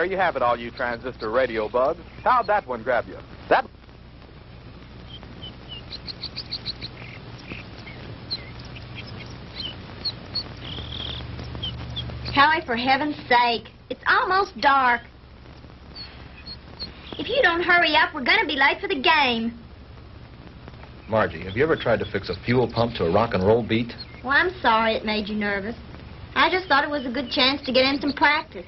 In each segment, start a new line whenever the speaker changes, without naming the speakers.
there you have it, all you transistor radio bugs. How'd that one grab you? That...
Howie, for heaven's sake, it's almost dark. If you don't hurry up, we're going to be late for the game.
Margie, have you ever tried to fix a fuel pump to a rock and roll beat?
Well, I'm sorry it made you nervous. I just thought it was a good chance to get in some practice.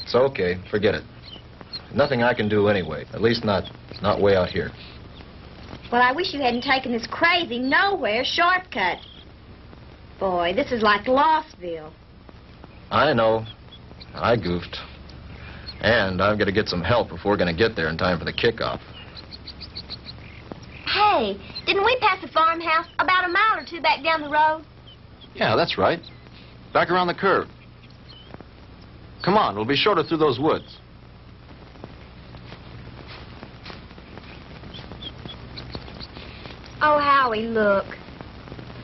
It's okay. Forget it. Nothing I can do anyway. At least not way out here.
Well, I wish you hadn't taken this crazy nowhere shortcut. Boy, this is like Lossville.
I know. I goofed. And I've got to get some help if we're going to get there in time for the kickoff.
Hey, didn't we pass a farmhouse about a mile or two back down the road?
Yeah, that's right. Back around the curve. Come on, we'll be shorter through those woods.
Oh, Howie, look.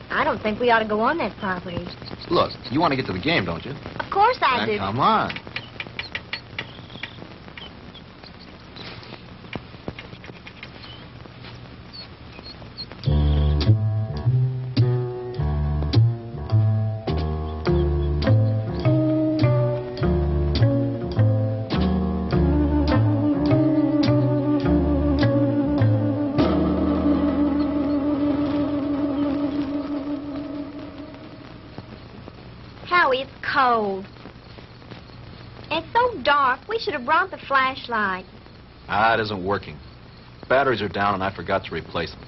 I don't think we ought to go on that property.
Look, you want to get to the game, don't you?
Of course I do.
Come on.
Howie, it's cold. It's so dark, we should have brought the flashlight.
It isn't working. Batteries are down and I forgot to replace them.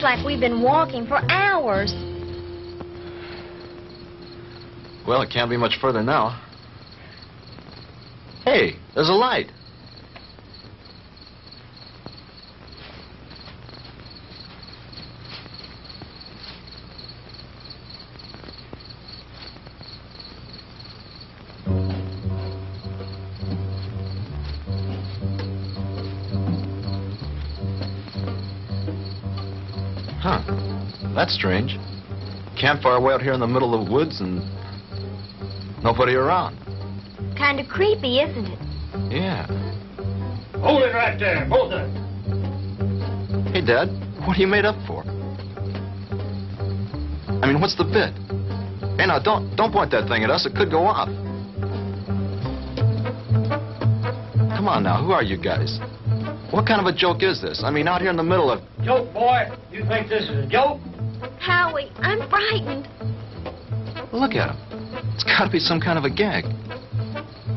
Like we've been walking for hours.
Well, it can't be much further now. Hey, there's a light. Huh. That's strange. Campfire way out here in the middle of the woods and nobody around.
Kind of creepy, isn't it?
Yeah.
Hold it right there, both of them.
Hey, Dad, what are you made up for? I mean, what's the bit? Hey, now, don't point that thing at us. It could go off. Come on now, who are you guys? What kind of a joke is this? I mean, out here in the middle of...
Joke, boy? You think this is a joke?
Howie, I'm frightened.
Look at him. It's got to be some kind of a gag.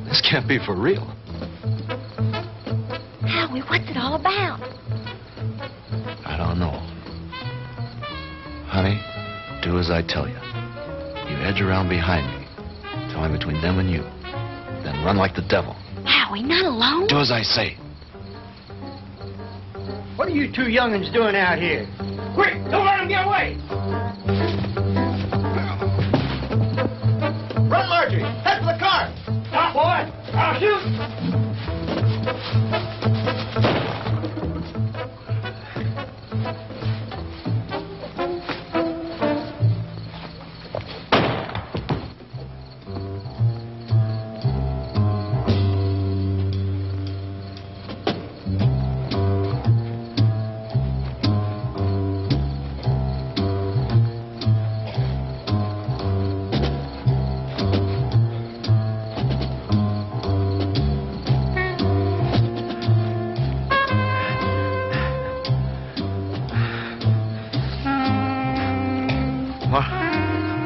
This can't be for real.
Howie, what's it all about?
I don't know. Honey, do as I tell you. You edge around behind me. Tell me between them and you. Then run like the devil.
Howie, not alone?
Do as I say.
What are you two young'uns doing out here? Quick, don't let them get away!
Run, Margie! Head for the car!
Stop, boy! I'll shoot!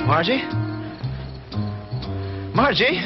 Margie? Margie?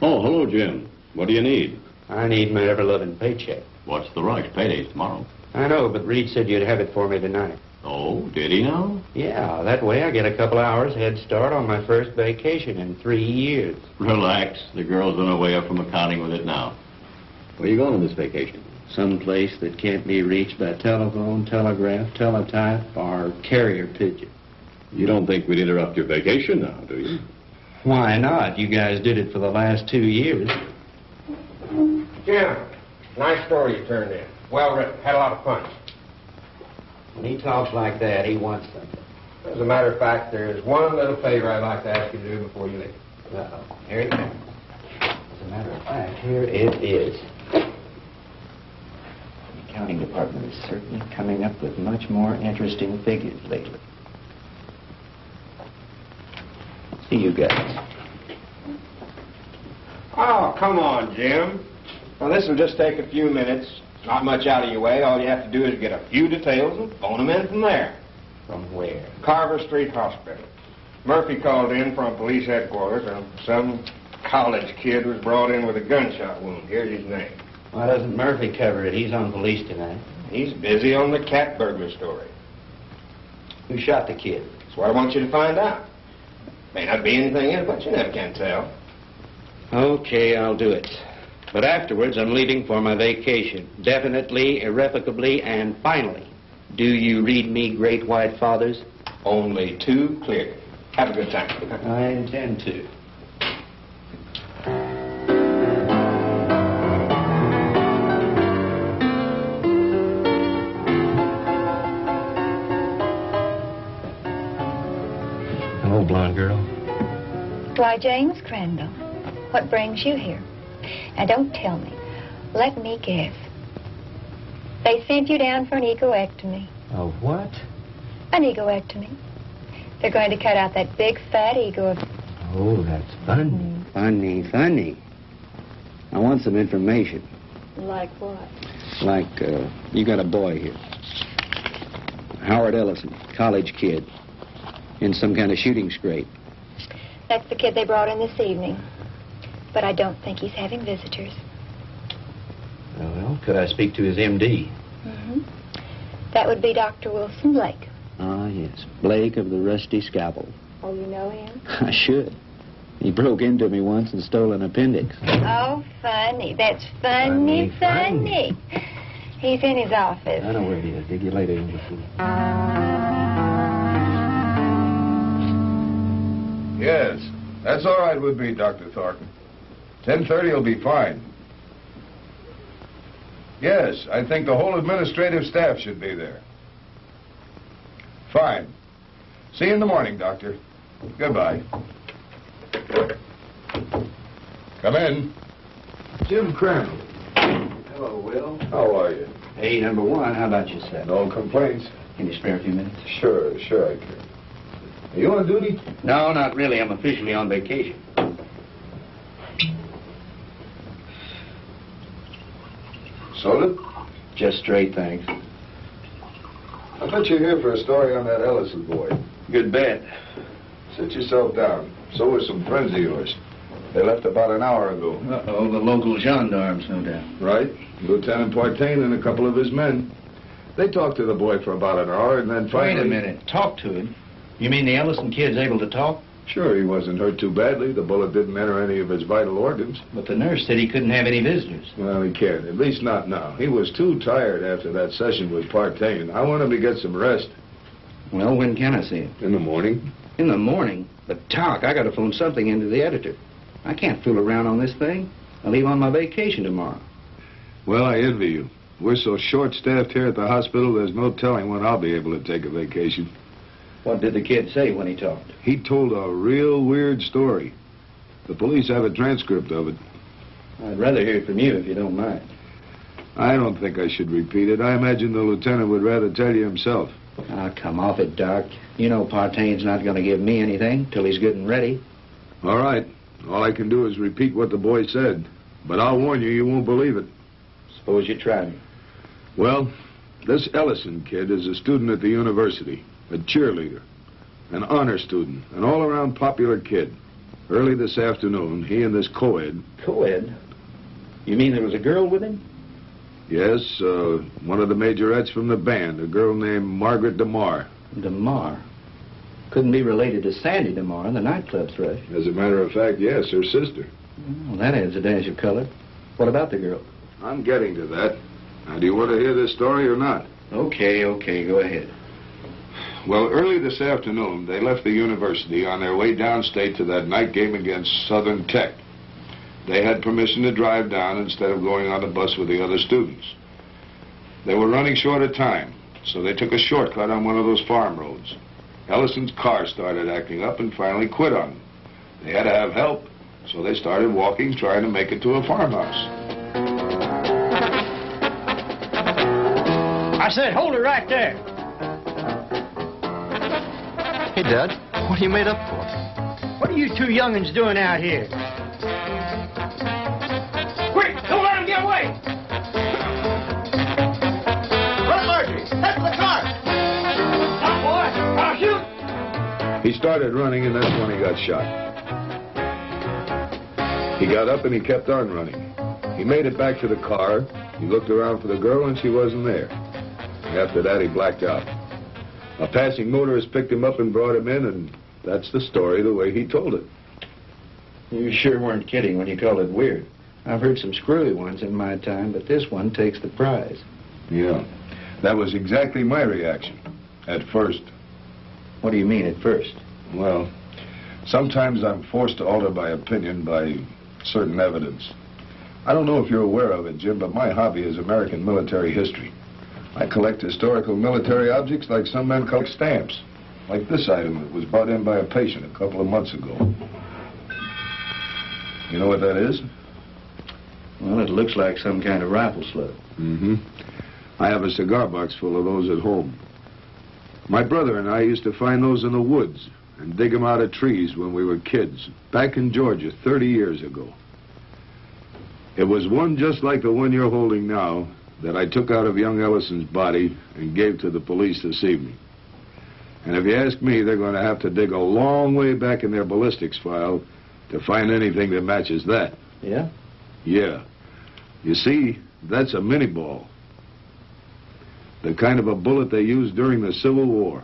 Oh, hello, Jim. What do you need?
I need my ever-loving paycheck.
What's the rush? Payday's tomorrow.
I know, but Reed said you'd have it for me tonight.
Oh, did he now?
Yeah, that way I get a couple hours head start on my first vacation in 3 years.
Relax. The girl's on her way up from accounting with it now. Where you going on this vacation?
Someplace that can't be reached by telephone, telegraph, teletype, or carrier pigeon.
You don't think we'd interrupt your vacation now, do you?
Why not? You guys did it for the last 2 years.
Jim, nice story you turned in. Well written. Had a lot of fun.
When he talks like that, he wants something.
As a matter of fact, there's one little favor I'd like to ask you to do before you leave.
Uh-oh. Here it comes. As a matter of fact, here it is. The accounting department is certainly coming up with much more interesting figures lately. See you guys.
Oh, come on, Jim. Well, this will just take a few minutes. Not much out of your way. All you have to do is get a few details and phone them in from there.
From where?
Carver Street Hospital. Murphy called in from police headquarters, and some college kid was brought in with a gunshot wound. Here's his name.
Why doesn't Murphy cover it? He's on police tonight.
He's busy on the cat burglar story.
Who shot the kid?
That's what I want you to find out. May not be anything in it, but you never can tell.
Okay, I'll do it. But afterwards, I'm leaving for my vacation. Definitely, irrevocably, and finally. Do you read me, Great White Fathers?
Only too clear. Have a good time.
I intend to. Hello, blonde girl.
Why, James Crandall, what brings you here? Now, don't tell me. Let me guess. They sent you down for an egoectomy.
A what?
An egoectomy. They're going to cut out that big, fat ego of...
Oh, that's funny. Funny. I want some information.
Like what?
Like, you got a boy here. Howard Ellison, college kid. In some kind of shooting scrape.
That's the kid they brought in this evening. But I don't think he's having visitors.
Well, could I speak to his M.D.?
Mm-hmm. That would be Dr. Wilson Blake.
Ah, yes. Blake of the Rusty Scalpel.
Oh, you know him?
I should. He broke into me once and stole an appendix.
Oh, funny. That's funny. He's in his office.
I know where he is. Dig you later, English.
Yes, that's all right with me, Dr. Thornton. 10:30 will be fine. Yes, I think the whole administrative staff should be there. Fine. See you in the morning, Doctor. Goodbye. Come in. Jim Crandall.
Hello, Will.
How are you?
Hey, number one, how about yourself?
No complaints?
Can you spare a few minutes?
Sure I can. Are you on duty?
No, not really. I'm officially on vacation.
Soda?
Just straight, thanks.
I bet you're here for a story on that Ellison boy.
Good bet.
Sit yourself down. So were some friends of yours. They left about an hour ago.
Uh-oh, the local gendarmes, no doubt.
Right. Lieutenant Partain and a couple of his men. They talked to the boy for about an hour and then finally...
Wait a minute. Talk to him? You mean the Ellison kid's able to talk?
Sure, he wasn't hurt too badly. The bullet didn't enter any of his vital organs.
But the nurse said he couldn't have any visitors.
Well, he can't. At least not now. He was too tired after that session with Partain. I want him to get some rest.
Well, when can I see him?
In the morning.
In the morning? But, Talk, I got to phone something into the editor. I can't fool around on this thing. I leave on my vacation tomorrow.
Well, I envy you. We're so short-staffed here at the hospital, there's no telling when I'll be able to take a vacation.
What did the kid say when he talked?
He told a real weird story. The police have a transcript of it.
I'd rather hear it from you if you don't mind.
I don't think I should repeat it. I imagine the lieutenant would rather tell you himself.
Ah, come off it, Doc. You know Partaine's not going to give me anything till he's good and ready.
All right. All I can do is repeat what the boy said. But I'll warn you, you won't believe it.
Suppose you try me.
Well, this Ellison kid is a student at the university, a cheerleader, an honor student, an all-around popular kid. Early this afternoon, he and this co-ed...
Co-ed? You mean there was a girl with him?
Yes, one of the majorettes from the band, a girl named Margaret DeMar.
DeMar? Couldn't be related to Sandy DeMar, the nightclub thrush.
As a matter of fact, yes, her sister.
Well, that adds a dash of color. What about the girl?
I'm getting to that. Now, do you want to hear this story or not?
Okay, go ahead.
Well, early this afternoon, they left the university on their way downstate to that night game against Southern Tech. They had permission to drive down instead of going on the bus with the other students. They were running short of time, so they took a shortcut on one of those farm roads. Ellison's car started acting up and finally quit on them. They had to have help, so they started walking, trying to make it to a farmhouse.
I said, hold it right there.
Hey, Dad, what are you made up for?
What are you two young'uns doing out here? Quick, don't let him get away! Run, Marjorie! Head for the car! Stop, boy! I'll shoot!
He started running, and that's when he got shot. He got up and he kept on running. He made it back to the car. He looked around for the girl, and she wasn't there. After that, he blacked out. A passing motorist picked him up and brought him in, and that's the story the way he told it.
You sure weren't kidding when you called it weird. I've heard some screwy ones in my time, but this one takes the prize.
Yeah, that was exactly my reaction, at first.
What do you mean, at first?
Well, sometimes I'm forced to alter my opinion by certain evidence. I don't know if you're aware of it, Jim, but my hobby is American military history. I collect historical military objects like some men collect stamps. Like this item that was brought in by a patient a couple of months ago. You know what that is?
Well, it looks like some kind of rifle slug.
Mm-hmm. I have a cigar box full of those at home. My brother and I used to find those in the woods and dig them out of trees when we were kids, back in Georgia 30 years ago. It was one just like the one you're holding now that I took out of young Ellison's body and gave to the police this evening. And if you ask me, they're going to have to dig a long way back in their ballistics file to find anything that matches that.
Yeah?
Yeah. You see, that's a mini ball. The kind of a bullet they used during the Civil War.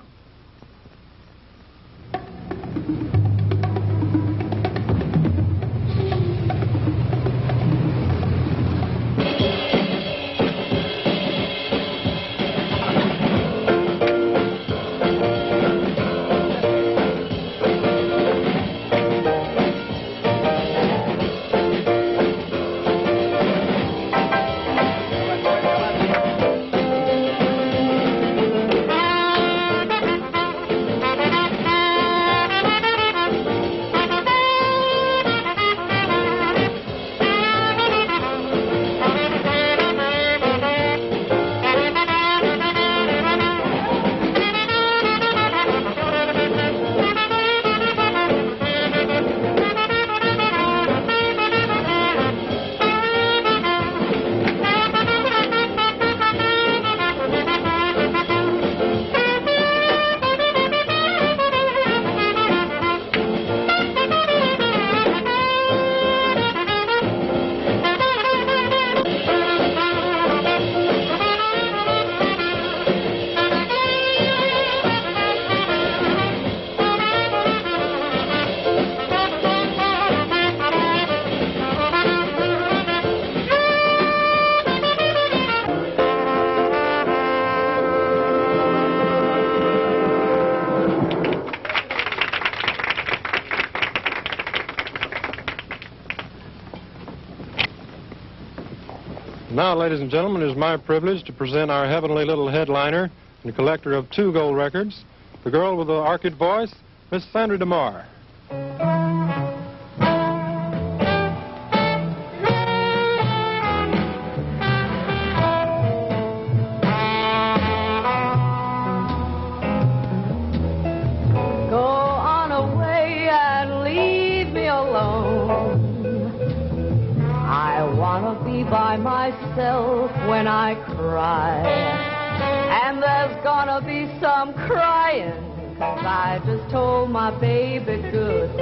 Now, ladies and gentlemen, it is my privilege to present our heavenly little headliner and collector of 2 gold records, the girl with the orchid voice, Miss Sandra DeMar.
By myself when I cry, and there's gonna be some crying, 'cause I just told my baby goodbye.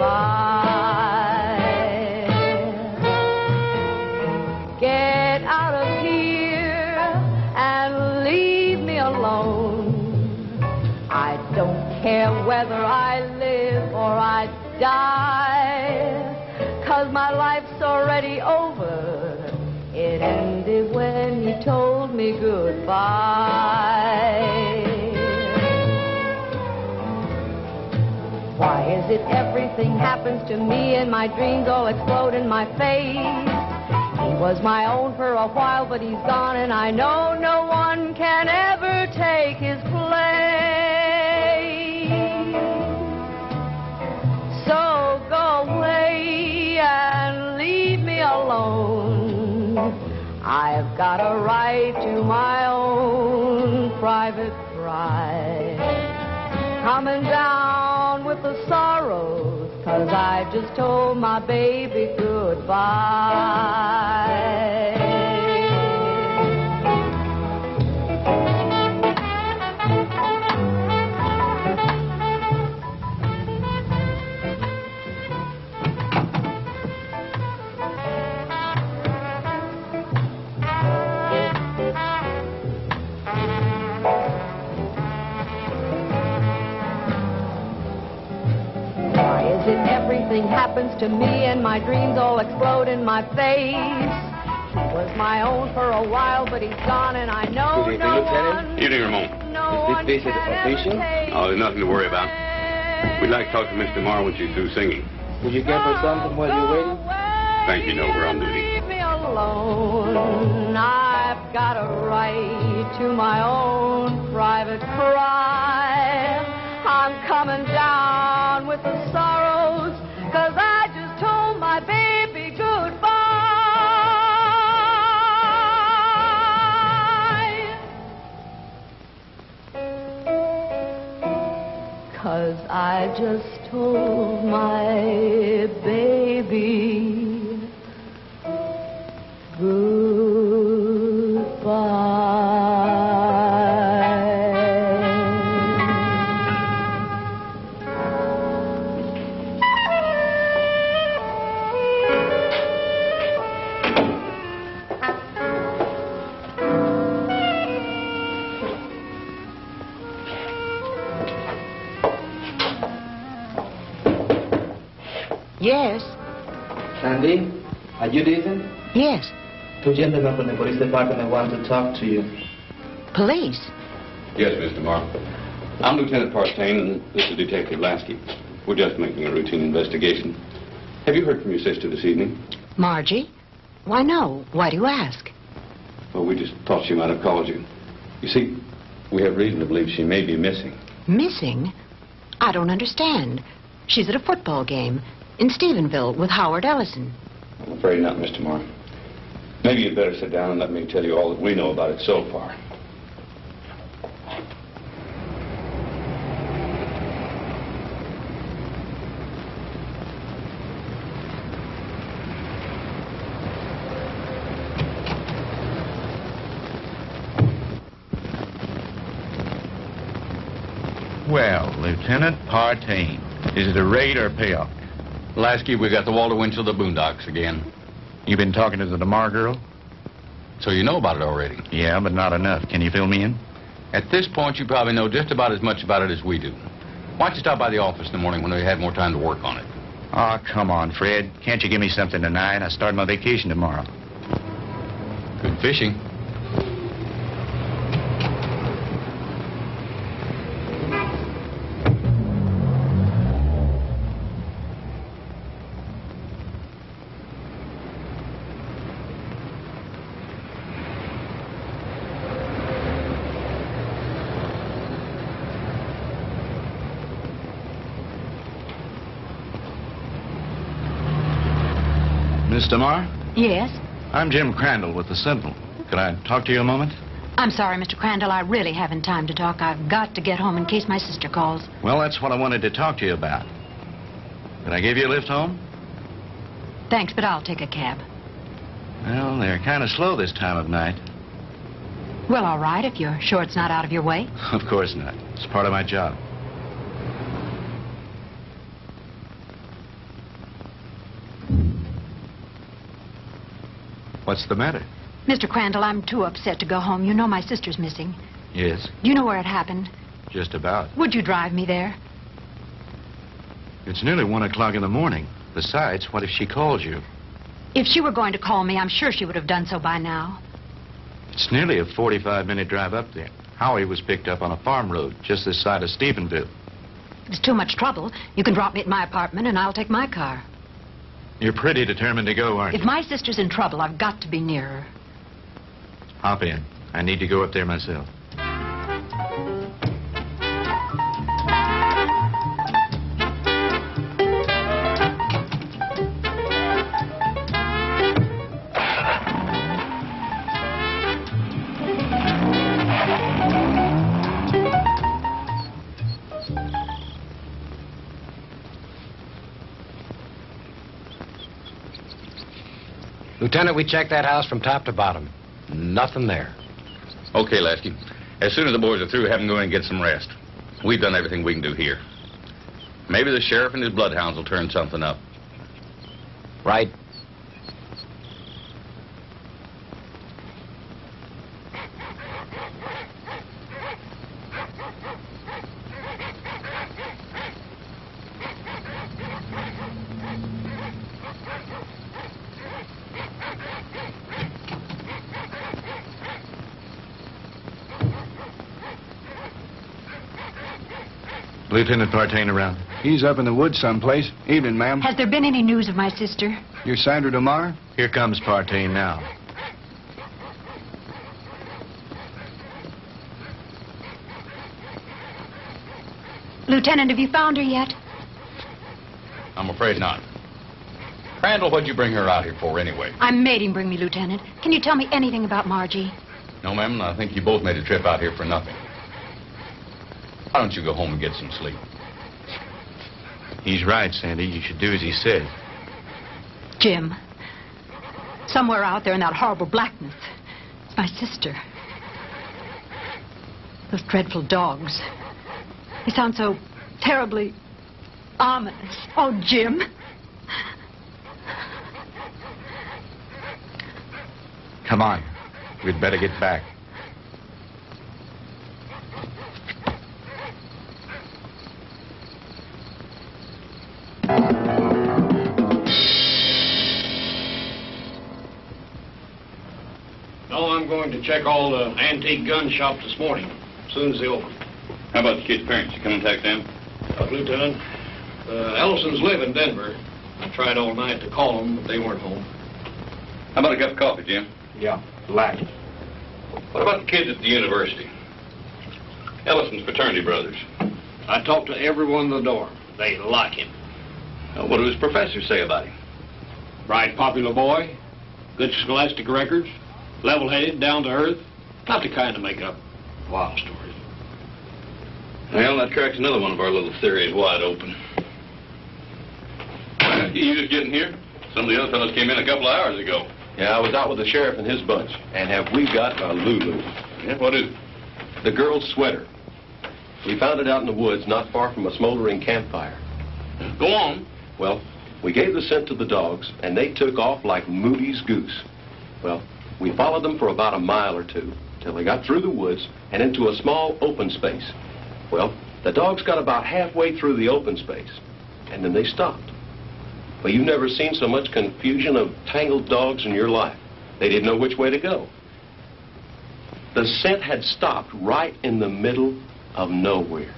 Get out of here and leave me alone. I don't care whether I live or I die, 'cause my life's already over. It ended when you told me goodbye. Why is it everything happens to me and my dreams all explode in my face? He was my own for a while, but he's gone, and I know no one can ever take his place. So go away and leave me alone. I've got a right to my own private cry. Coming down with the sorrows, 'cause I just told my baby goodbye. Everything happens to me and my dreams all explode in my face. He was my own for a while, but he's gone, and I know no one.
Evening, Ramon.
Is this visit official?
Oh, there's nothing to worry about. We'd like to talk to Miss DeMar when she's through singing.
Would you give her something while you're waiting?
Thank you, no, we're on duty.
Leave me alone. I've got a right to my own private cry. I'm coming down with the sorrows, 'cause I just told my baby goodbye. 'Cause I just told my baby goodbye.
Yes.
Sandy, are you decent?
Yes.
2 gentlemen from the police department want to talk to you.
Police?
Yes, Miss DeMar. I'm Lieutenant Partain, and this is Detective Lasky. We're just making a routine investigation. Have you heard from your sister this evening?
Margie? Why, no. Why do you ask?
Well, we just thought she might have called you. You see, we have reason to believe she may be missing.
Missing? I don't understand. She's at a football game in Stephenville with Howard Ellison.
I'm afraid not, Miss DeMar. Maybe you'd better sit down and let me tell you all that we know about it so far.
Well, Lieutenant Partain, is it a raid or a payoff?
Lasky, we got the Walter Winchell of the Boondocks again.
You been talking to the DeMar girl?
So you know about it already?
Yeah, but not enough. Can you fill me in?
At this point, you probably know just about as much about it as we do. Why don't you stop by the office in the morning when we have more time to work on it?
Oh, come on, Fred. Can't you give me something tonight? I start my vacation tomorrow.
Good fishing. Miss DeMar?
Yes?
I'm Jim Crandall with the Sentinel. Could I talk to you a moment?
I'm sorry, Mr. Crandall. I really haven't time to talk. I've got to get home in case my sister calls.
Well, that's what I wanted to talk to you about. Can I give you a lift home?
Thanks, but I'll take a cab.
Well, they're kind of slow this time of night.
Well, all right, if you're sure it's not out of your way.
Of course not. It's part of my job. What's the matter?
Mr. Crandall, I'm too upset to go home. You know my sister's missing.
Yes,
Do you know where it happened?
just about.
Would you drive me there?
It's nearly 1 o'clock in the morning. Besides, what if she calls you?
If she were going to call me, I'm sure she would have done so by now.
It's nearly a 45-minute drive up there. Howie was picked up on a farm road just this side of Stephenville.
It's too much trouble. You can drop me at my apartment, and I'll take my car.
You're pretty determined to go, aren't
If
you?
my sister's in trouble, I've got to be near her.
Hop in. I need to go up there myself.
Lieutenant, we checked that house from top to bottom. Nothing there.
Okay, Lasky. As soon as the boys are through, have them go in and get some rest. We've done everything we can do here. Maybe the sheriff and his bloodhounds will turn something up.
Right.
Lieutenant Partain around.
He's up in the woods someplace. Evening, ma'am.
Has there been any news of my sister?
You're Sandra DeMar?
Here comes Partain now.
Lieutenant, have you found her yet?
I'm afraid not. Crandall, what'd you bring her out here for anyway?
I made him bring me, Lieutenant. Can you tell me anything about Margie?
No, ma'am, I think you both made a trip out here for nothing. Why don't you go home and get some sleep?
He's right, Sandy. You should do as he said.
Jim, somewhere out there in that horrible blackness, it's my sister. Those dreadful dogs. They sound so terribly ominous. Oh, Jim.
Come on. We'd better get back.
No, I'm going to check all the antique gun shops this morning, as soon as they open.
How about the kid's parents? You come contact them?
Lieutenant, Ellisons live in Denver. I tried all night to call them, but they weren't home.
How about a cup of coffee, Jim?
Yeah, black.
What about the kids at the university? Ellison's fraternity brothers.
I talked to everyone in the dorm. They like him.
What do his professors say about him?
Bright, popular boy, good scholastic records, level-headed, down to earth. Not the kind to make up wild stories.
Well, that cracks another one of our little theories wide open. You just getting here? Some of the other fellows came in a couple of hours ago.
Yeah, I was out with the sheriff and his bunch. And have we got a Lulu?
Yeah, what is it?
The girl's sweater. We found it out in the woods not far from a smoldering campfire.
Go on.
Well, we gave the scent to the dogs, and they took off like Moody's goose. Well, we followed them for about a mile or two, till they got through the woods and into a small open space. Well, the dogs got about halfway through the open space, and then they stopped. Well, you've never seen so much confusion of tangled dogs in your life. They didn't know which way to go. The scent had stopped right in the middle of nowhere.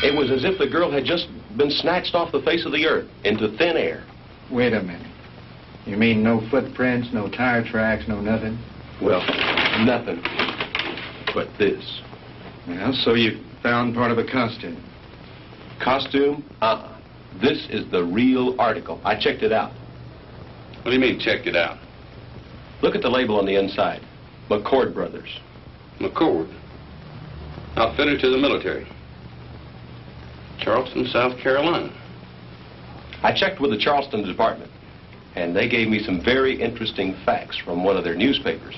It was as if the girl had just been snatched off the face of the earth into thin air.
Wait a minute. You mean no footprints, no tire tracks, no nothing?
Well, nothing but this.
Well, so you found part of a costume.
Costume? This is the real article. I checked it out.
What do you mean, checked it out?
Look at the label on the inside. McCord Brothers.
McCord? Outfitted to the military. Charleston, South Carolina.
I checked with the Charleston department, and they gave me some very interesting facts from one of their newspapers.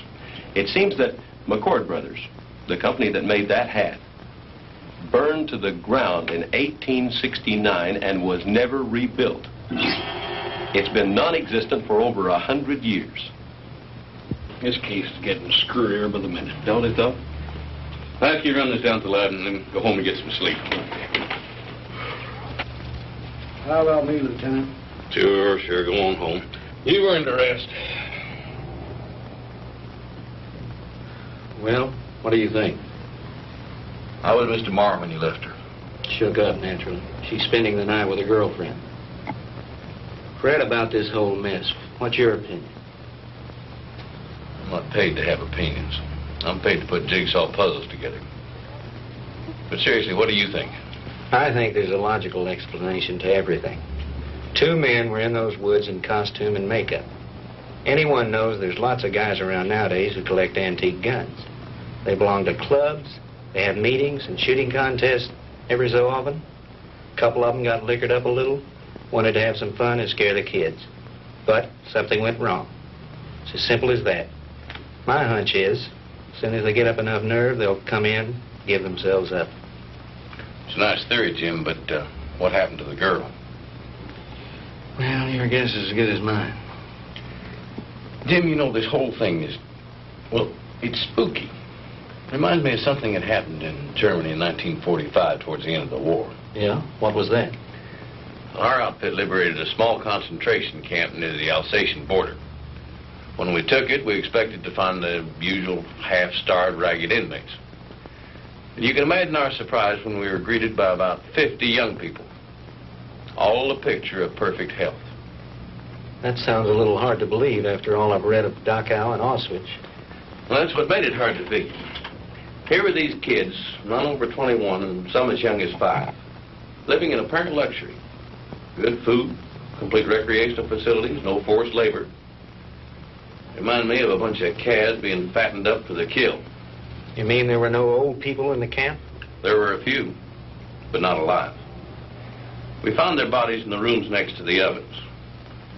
It seems that McCord Brothers, the company that made that hat, burned to the ground in 1869 and was never rebuilt. It's been non-existent for over 100 years.
This case is getting screwier by the minute.
Don't it, though?
I'll have you run this down to the lab and then go home and get some sleep.
How about me, Lieutenant?
Sure. Go on home. You've earned a rest.
Well, what do you think?
How was Mr. Morrow when you left her?
Shook up, naturally. She's spending the night with a girlfriend. Fred, about this whole mess, what's your opinion?
I'm not paid to have opinions. I'm paid to put jigsaw puzzles together. But seriously, what do you think?
I think there's a logical explanation to everything. Two men were in those woods in costume and makeup. Anyone knows there's lots of guys around nowadays who collect antique guns. They belong to clubs, they have meetings and shooting contests every so often. A couple of them got liquored up a little, wanted to have some fun and scare the kids. But something went wrong. It's as simple as that. My hunch is, as soon as they get up enough nerve, they'll come in, give themselves up.
It's a nice theory, Jim, but what happened to the girl?
Well, your guess is as good as mine.
Jim, you know, this whole thing is, well, it's spooky. Reminds me of something that happened in Germany in 1945 towards the end of the war.
Yeah? What was that?
Our outfit liberated a small concentration camp near the Alsatian border. When we took it, we expected to find the usual half-starved, ragged inmates. And you can imagine our surprise when we were greeted by about 50 young people, all a picture of perfect health.
That sounds a little hard to believe after all I've read of Dachau and Auschwitz.
Well, that's what made it hard to figure. Here were these kids, none over 21 and some as young as 5, living in apparent luxury. Good food, complete recreational facilities, no forced labor. Remind me of a bunch of calves being fattened up for the kill.
You mean there were no old people in the camp?
There were a few, but not alive. We found their bodies in the rooms next to the ovens.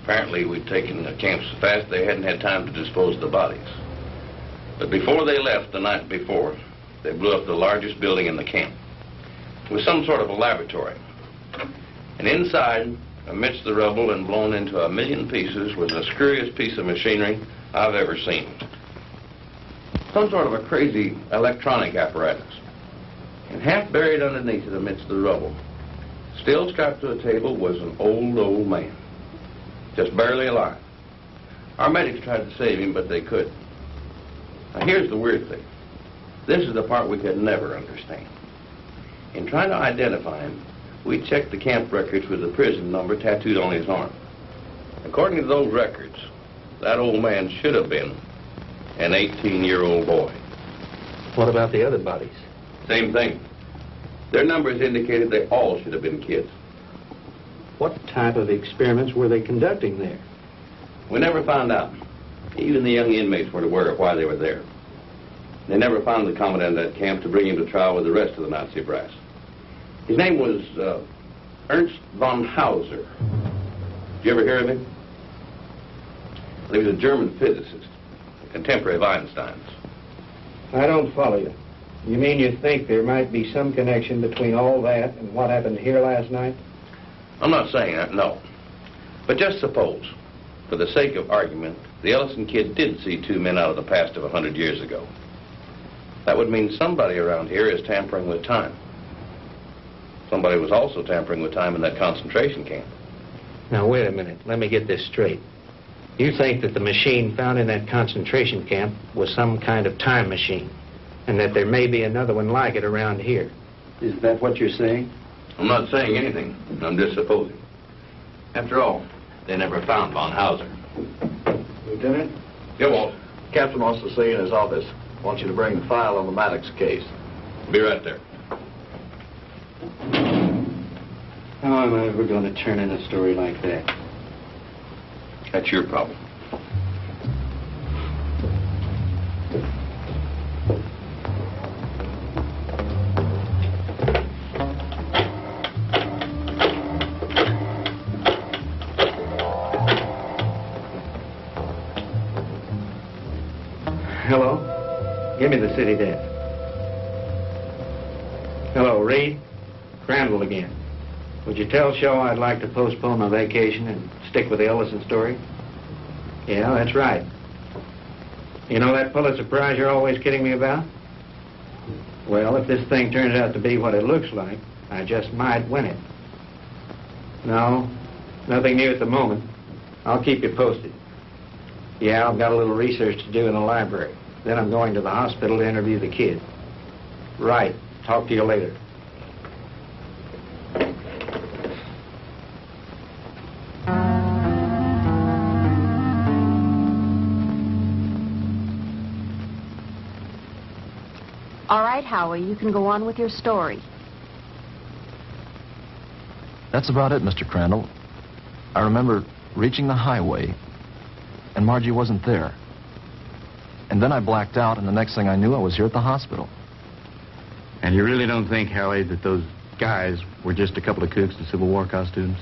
Apparently, we'd taken the camp so fast they hadn't had time to dispose of the bodies. But before they left the night before, they blew up the largest building in the camp. It was some sort of a laboratory. And inside, amidst the rubble and blown into a million pieces, was the screwiest piece of machinery I've ever seen. Some sort of a crazy electronic apparatus. And half buried underneath it amidst the rubble, still strapped to a table, was an old man. Just barely alive. Our medics tried to save him, but they couldn't. Now, here's the weird thing. This is the part we could never understand. In trying to identify him, we checked the camp records with the prison number tattooed on his arm. According to those records, that old man should have been an 18-year-old boy.
What about the other bodies?
Same thing. Their numbers indicated they all should have been kids.
What type of experiments were they conducting there?
We never found out. Even the young inmates weren't aware of why they were there. They never found the commandant of that camp to bring him to trial with the rest of the Nazi brass. His name was Ernst von Hauser. Did you ever hear of him? Well, he was a German physicist, a contemporary of Einstein's.
I don't follow you. You mean you think there might be some connection between all that and what happened here last night?
I'm not saying that, no. But just suppose, for the sake of argument, the Ellison kid did see two men out of the past of 100 years ago. That would mean somebody around here is tampering with time. Somebody was also tampering with time in that concentration camp.
Now, wait a minute. Let me get this straight. You think that the machine found in that concentration camp was some kind of time machine, and that there may be another one like it around here. Is that what you're saying?
I'm not saying anything. I'm just supposing. After all, they never found von Hauser.
Lieutenant?
Yeah, Walt.
Captain wants to see you in his office. Wants you to bring the file on the Maddox case.
Be right there.
How am I ever going to turn in a story like that?
That's your problem.
Hello? Give me the city desk. Hello, Reed? Crandall again. Would you tell Shaw I'd like to postpone my vacation and stick with the Ellison story? Yeah, that's right. You know that Pulitzer Prize you're always kidding me about? Well, if this thing turns out to be what it looks like, I just might win it. No, nothing new at the moment. I'll keep you posted. Yeah, I've got a little research to do in the library. Then I'm going to the hospital to interview the kid. Right. Talk to you later.
All right, Howie, you can go on with your story.
That's about it, Mr. Crandall. I remember reaching the highway, and Margie wasn't there. And then I blacked out, and the next thing I knew, I was here at the hospital.
And you really don't think, Howie, that those guys were just a couple of cooks in Civil War costumes?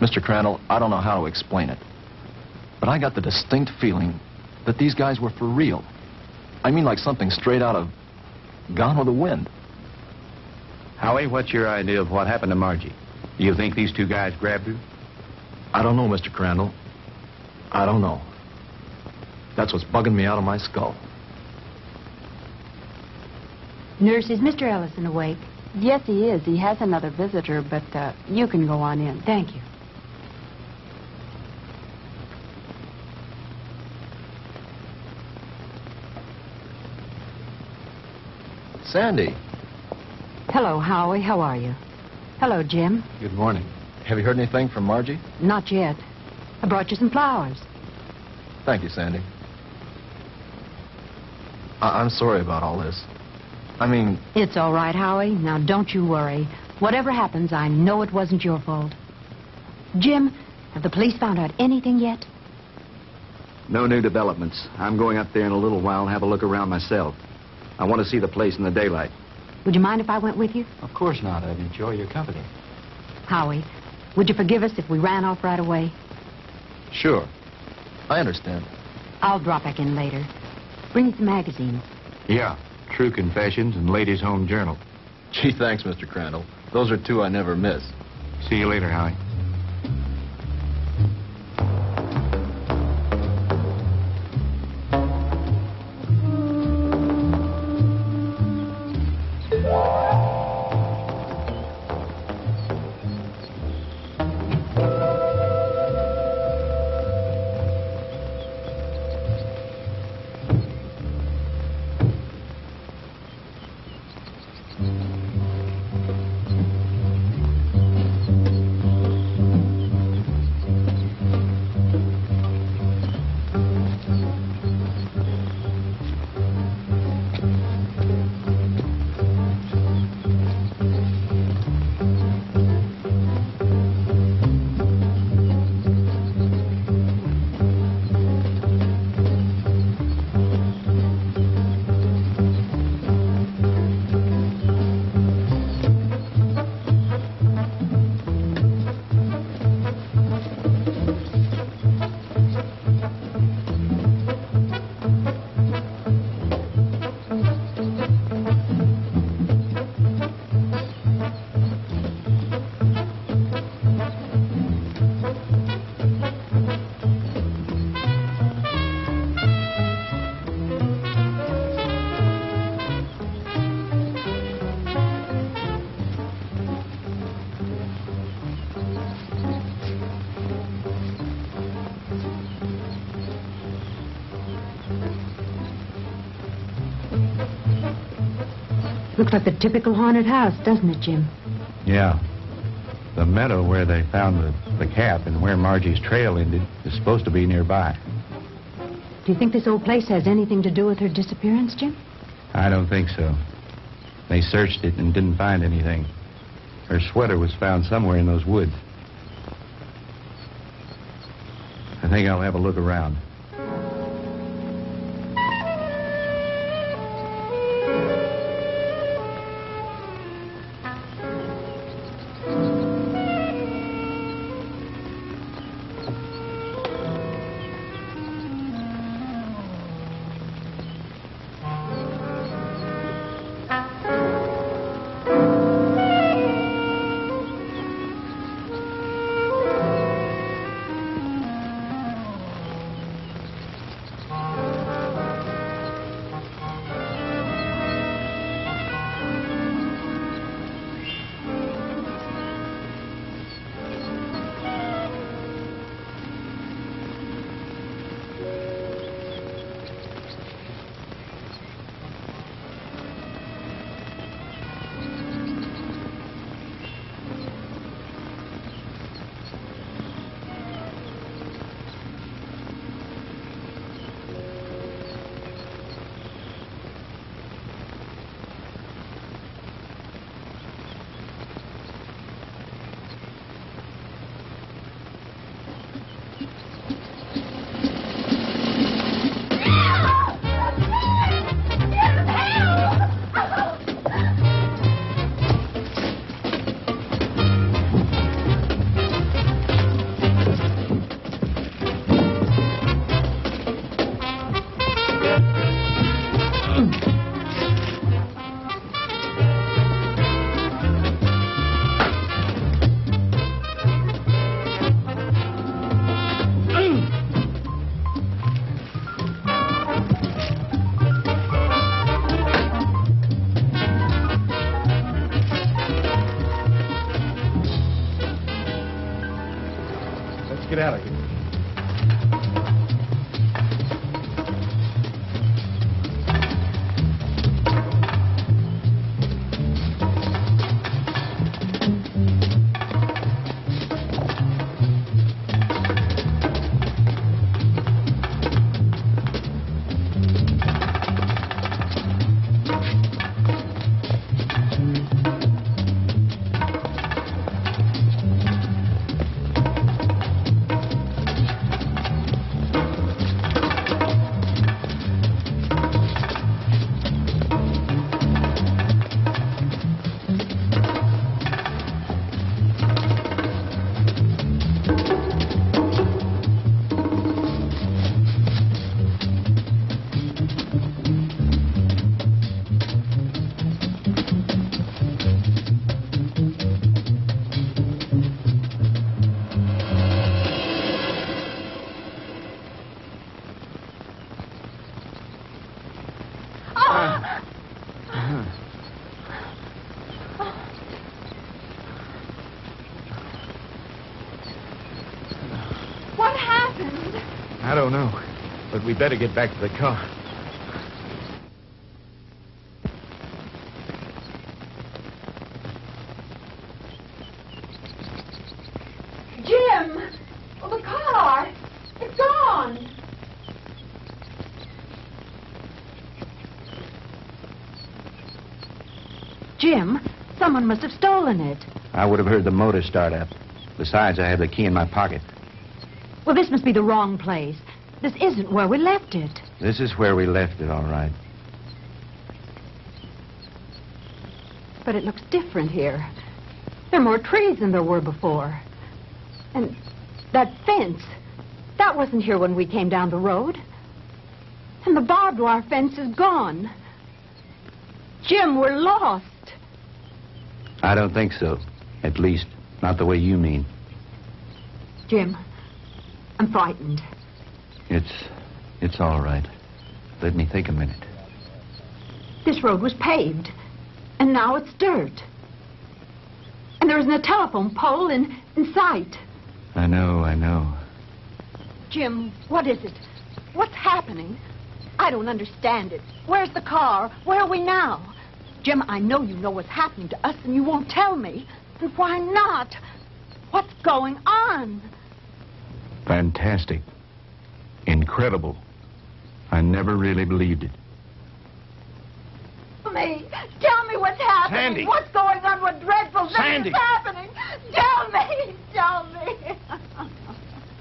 Mr. Crandall, I don't know how to explain it, but I got the distinct feeling that these guys were for real. I mean, like something straight out of Gone with the Wind.
Howie, what's your idea of what happened to Margie? Do you think these two guys grabbed her?
I don't know, Mr. Crandall. I don't know. That's what's bugging me out of my skull.
Nurse, is Mr. Ellison awake?
Yes, he is. He has another visitor, but you can go on in.
Thank you.
Sandy.
Hello, Howie. How are you? Hello, Jim.
Good morning. Have you heard anything from Margie?
Not yet. I brought you some flowers.
Thank you, Sandy. I'm sorry about all this. I mean...
It's all right, Howie. Now, don't you worry. Whatever happens, I know it wasn't your fault. Jim, have the police found out anything yet?
No new developments. I'm going up there in a little while and have a look around myself. I want to see the place in the daylight.
Would you mind if I went with you?
Of course not. I'd enjoy your company.
Howie, would you forgive us if we ran off right away?
Sure. I understand.
I'll drop back in later. Bring me some magazines.
Yeah. True Confessions and Ladies' Home Journal.
Gee, thanks, Mr. Crandall. Those are two I never miss.
See you later, Howie.
Looks like the typical haunted house, doesn't it, Jim?
Yeah. The meadow where they found the cap and where Margie's trail ended is supposed to be nearby.
Do you think this old place has anything to do with her disappearance, Jim?
I don't think so. They searched it and didn't find anything. Her sweater was found somewhere in those woods. think I'll have a look around.
Get out of here.
What happened?
I don't know, but we better get back to the car.
Jim! Oh, the car! It's gone! Jim, someone must have stolen it.
I would have heard the motor start up. Besides, I have the key in my pocket.
Well, this must be the wrong place. This isn't where we left it.
This is where we left it, all right.
But it looks different here. There are more trees than there were before. And that fence, that wasn't here when we came down the road. And the barbed wire fence is gone. Jim, we're lost.
I don't think so. At least, not the way you mean.
Jim, I'm frightened.
It's all right. Let me think a minute.
This road was paved, and now it's dirt. And there isn't a telephone pole in sight.
I know.
Jim, what is it? What's happening? I don't understand it. Where's the car? Where are we now? Jim, I know you know what's happening to us, and you won't tell me. And why not? What's going on?
Fantastic. Incredible. I never really believed it.
Tell me what's happening.
Sandy.
What's going on? What dreadful thing
Sandy.
is happening? Tell me.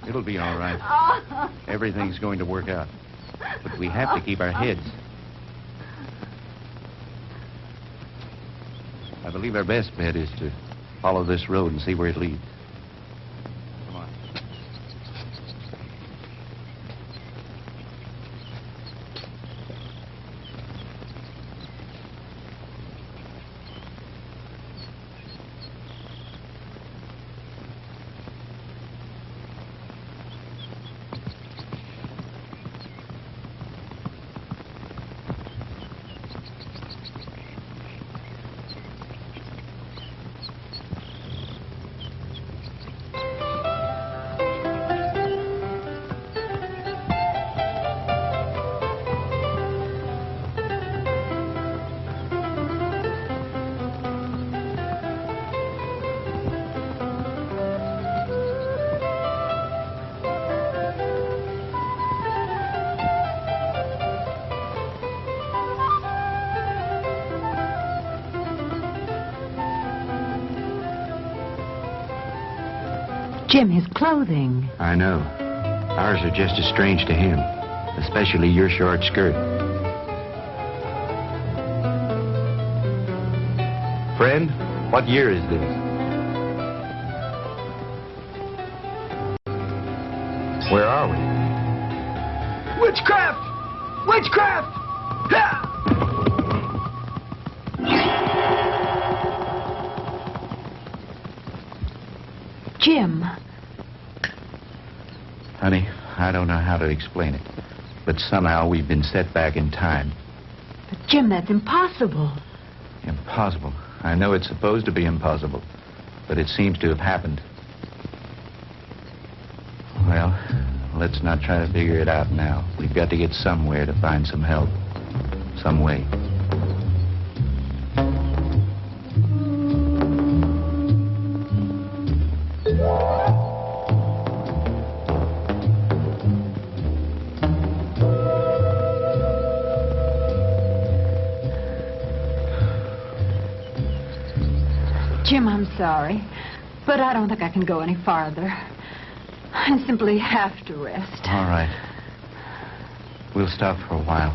It'll be all right. Everything's going to work out. But we have to keep our heads. I believe our best bet is to follow this road and see where it leads. Come on.
Jim, his clothing.
I know. Ours are just as strange to him, especially your short skirt. Friend, what year is this? Where are we?
Witchcraft! Witchcraft! Ha!
Jim.
Honey, I don't know how to explain it, but somehow we've been set back in time.
But Jim, that's impossible.
Impossible. I know it's supposed to be impossible, but it seems to have happened. Well, let's not try to figure it out now. We've got to get somewhere to find some help. Some way.
Jim, I'm sorry, but I don't think I can go any farther. I simply have to rest.
All right. We'll stop for a while.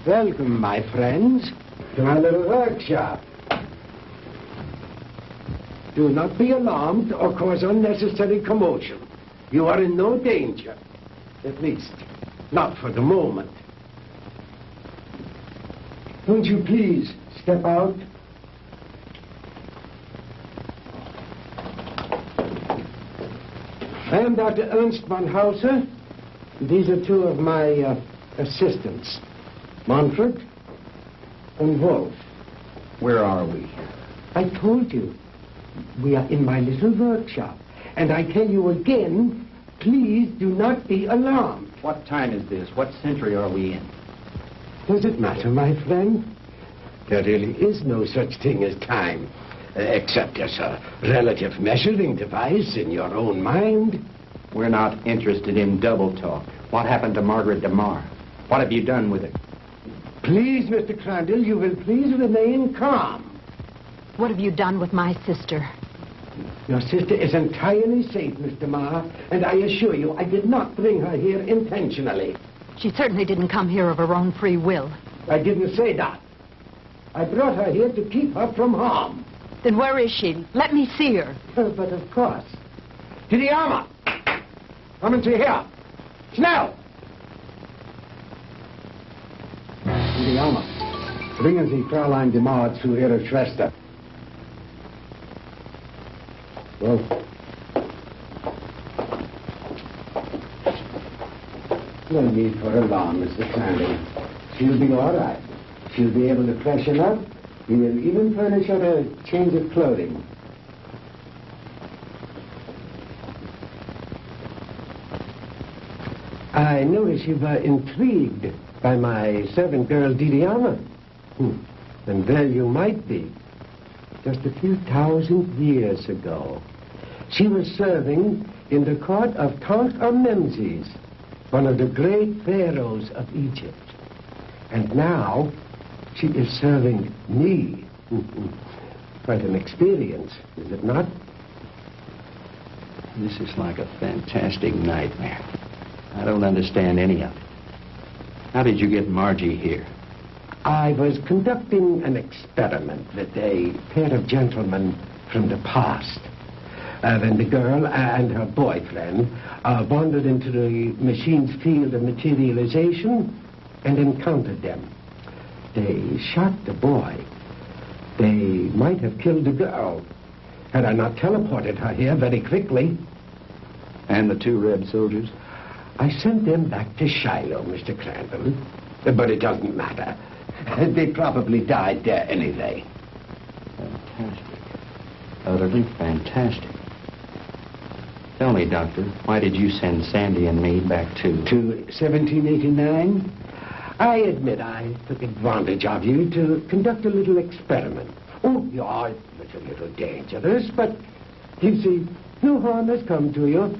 Welcome, my friends, to my little workshop. Do not be alarmed or cause unnecessary commotion. You are in no danger. At least, not for the moment. Won't you please step out? I am Dr. Ernst von Hauser. These are two of my assistants, Manfred and Wolf.
Where are we?
I told you. We are in my little workshop. And I tell you again, please do not be alarmed.
What time is this? What century are we in?
Does it matter, my friend? There really is no such thing as time, except as a relative measuring device in your own mind.
We're not interested in double talk. What happened to Margaret DeMar? What have you done with her?
Please, Mr. Crandall, you will please remain calm.
What have you done with my sister?
Your sister is entirely safe, Mr. Marr, and I assure you I did not bring her here intentionally.
She certainly didn't come here of her own free will.
I didn't say that. I brought her here to keep her from harm.
Then where is she? Let me see her.
But of course. To the armor! Come and see here. Schnell! To the armor. Bringen Sie Fräulein DeMar zu ihrer Schwester. Well, no need for alarm, Mr. Crandall. She'll be all right. She'll be able to freshen up. We will even furnish her a change of clothing. I notice you were intrigued by my servant girl, Didiana. And there you might be. Just a few thousand years ago, She was serving in the court of Tutankhamun, one of the great pharaohs of Egypt. And now she is serving me. Quite an experience, is it not?
This is like a fantastic nightmare. I don't understand any of it. How did you get Margie here?
I was conducting an experiment with a pair of gentlemen from the past. When the girl and her boyfriend wandered into the machine's field of materialization and encountered them. They shot the boy. They might have killed the girl had I not teleported her here very quickly.
And the 2 red soldiers?
I sent them back to Shiloh, Mr. Crandall. But it doesn't matter. They probably died there anyway.
Fantastic. Utterly fantastic. Tell me, Doctor, why did you send Sandy and me back to
1789? I admit I took advantage of you to conduct a little experiment. Oh, yeah, it was a little dangerous, but you see, no harm has come to you.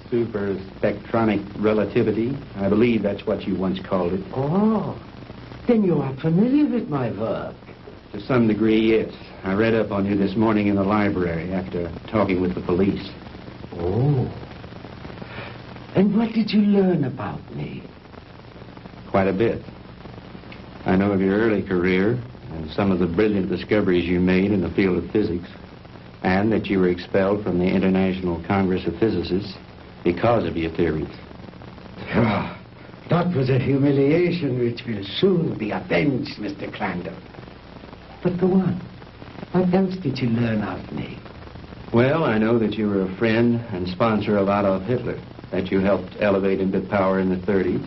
Super spectronic relativity? I believe that's what you once called it.
Oh, then you are familiar with my work.
To some degree, yes. I read up on you this morning in the library after talking with the police.
Oh. And what did you learn about me?
Quite a bit. I know of your early career and some of the brilliant discoveries you made in the field of physics, and that you were expelled from the International Congress of Physicists because of your theories.
Oh, that was a humiliation which will soon be avenged, Mr. Crandall. But go on. What else did you learn of me?
Well, I know that you were a friend and sponsor of Adolf Hitler, that you helped elevate him to power in the 30s,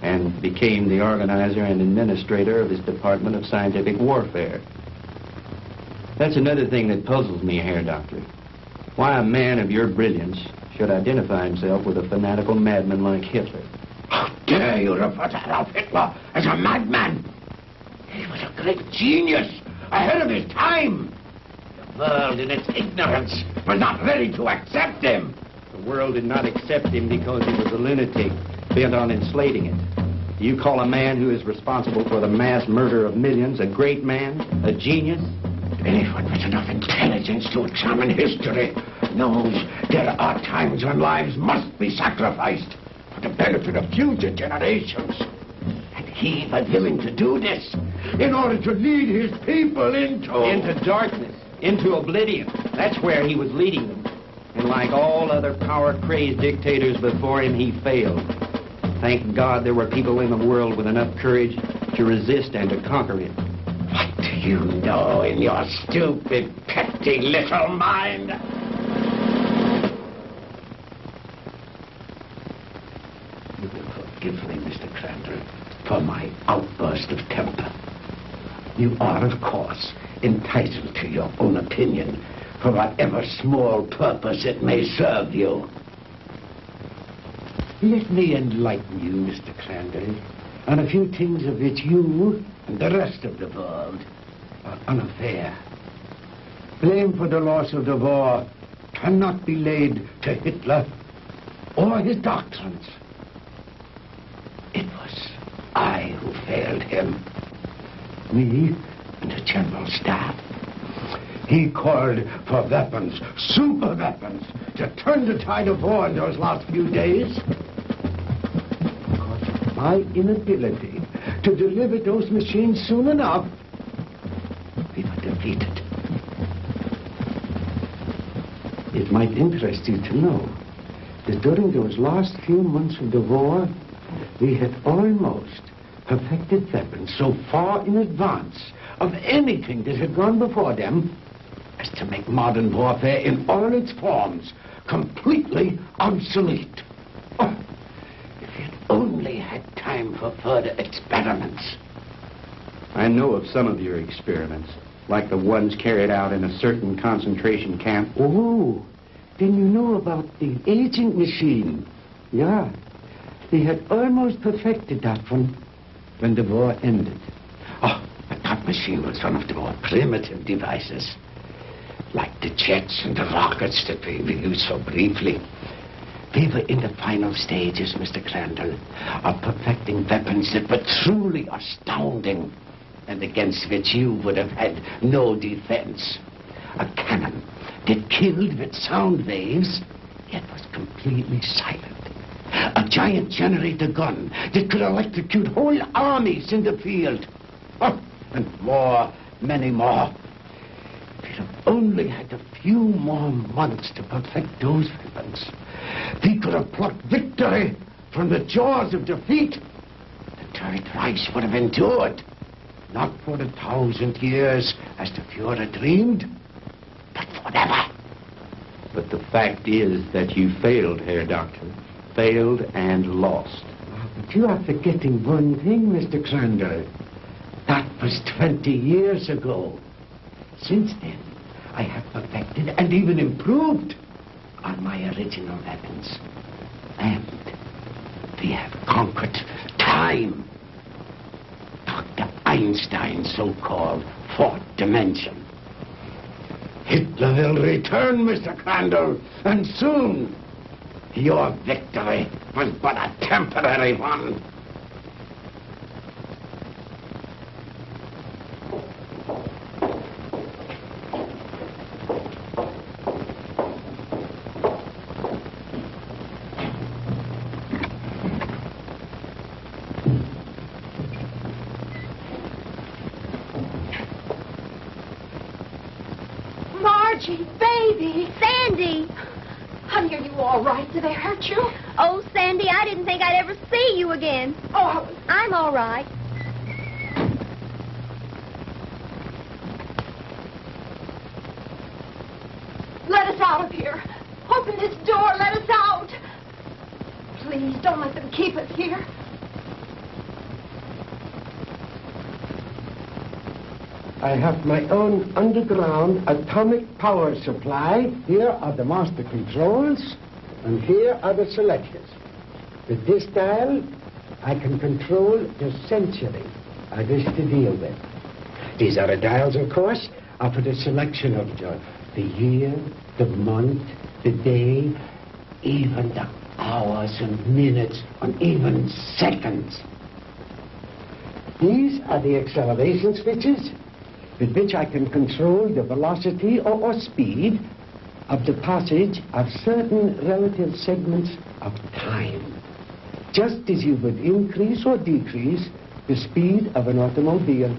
and became the organizer and administrator of his Department of Scientific Warfare. That's another thing that puzzles me here, Doctor. Why a man of your brilliance should identify himself with a fanatical madman like Hitler.
How dare you refer to Adolf Hitler as a madman? He was a great genius, ahead of his time. The world, in its ignorance, was not ready to accept him.
The world did not accept him because he was a lunatic, bent on enslaving it. Do you call a man who is responsible for the mass murder of millions a great man, a genius?
Anyone with enough intelligence to examine history knows there are times when lives must be sacrificed for the benefit of future generations. And he was willing to do this in order to lead his people into
darkness, into oblivion. That's where he was leading them. And like all other power-crazed dictators before him, he failed. Thank God there were people in the world with enough courage to resist and to conquer him.
What do you know in your stupid, petty little mind? You will forgive me, Mr. Crandall, for my outburst of temper. You are, of course, entitled to your own opinion, for whatever small purpose it may serve you. Let me enlighten you, Mr. Crandall, on a few things of which you and the rest of the world are unaware. Blame for the loss of the war cannot be laid to Hitler or his doctrines. It was I who failed him. Me and the General Staff. He called for weapons, super weapons, to turn the tide of war in those last few days. Because of my inability to deliver those machines soon enough, we were defeated. It might interest you to know that during those last few months of the war, we had almost perfected weapons so far in advance of anything that had gone before them as to make modern warfare in all its forms completely obsolete. Oh, if we had only had time for further experiments.
I know of some of your experiments, like the ones carried out in a certain concentration camp.
Oh, then you know about the aging machine. Yeah, they had almost perfected that one when the war ended. Oh, but that machine was one of the more primitive devices. like the jets and the rockets that we used so briefly. We were in the final stages, Mr. Crandall, of perfecting weapons that were truly astounding and against which you would have had no defense. A cannon that killed with sound waves, yet was completely silent. A giant generator gun that could electrocute whole armies in the field. Oh, and more, many more. We'd have only had a few more months to perfect those weapons. We could have plucked victory from the jaws of defeat. The Third Reich would have endured. Not for 1,000 years, as the Fuhrer dreamed, but forever.
But the fact is that you failed, Herr Doctor. Failed and lost.
But you are forgetting one thing, Mr. Crandall. That was 20 years ago. Since then, I have perfected and even improved on my original weapons. And we have conquered time. Dr. Einstein's so-called fourth dimension. Hitler will return, Mr. Crandall, and soon. Your victory was but a temporary one.
Margie, baby.
Sandy!
Honey, are you all right? Did they hurt you?
Oh, Sandy, I didn't think I'd ever see you again.
Oh,
I'm all right.
let us out of here. Open this door. Let us out. Please, don't let them keep us here.
I have my own underground atomic power supply. Here are the master controls, and here are the selectors. With this dial, I can control the century I wish to deal with. These other dials, of course, are for the selection of the year, the month, the day, even the hours and minutes, and even seconds. These are the acceleration switches with which I can control the velocity or speed of the passage of certain relative segments of time, just as you would increase or decrease the speed of an automobile.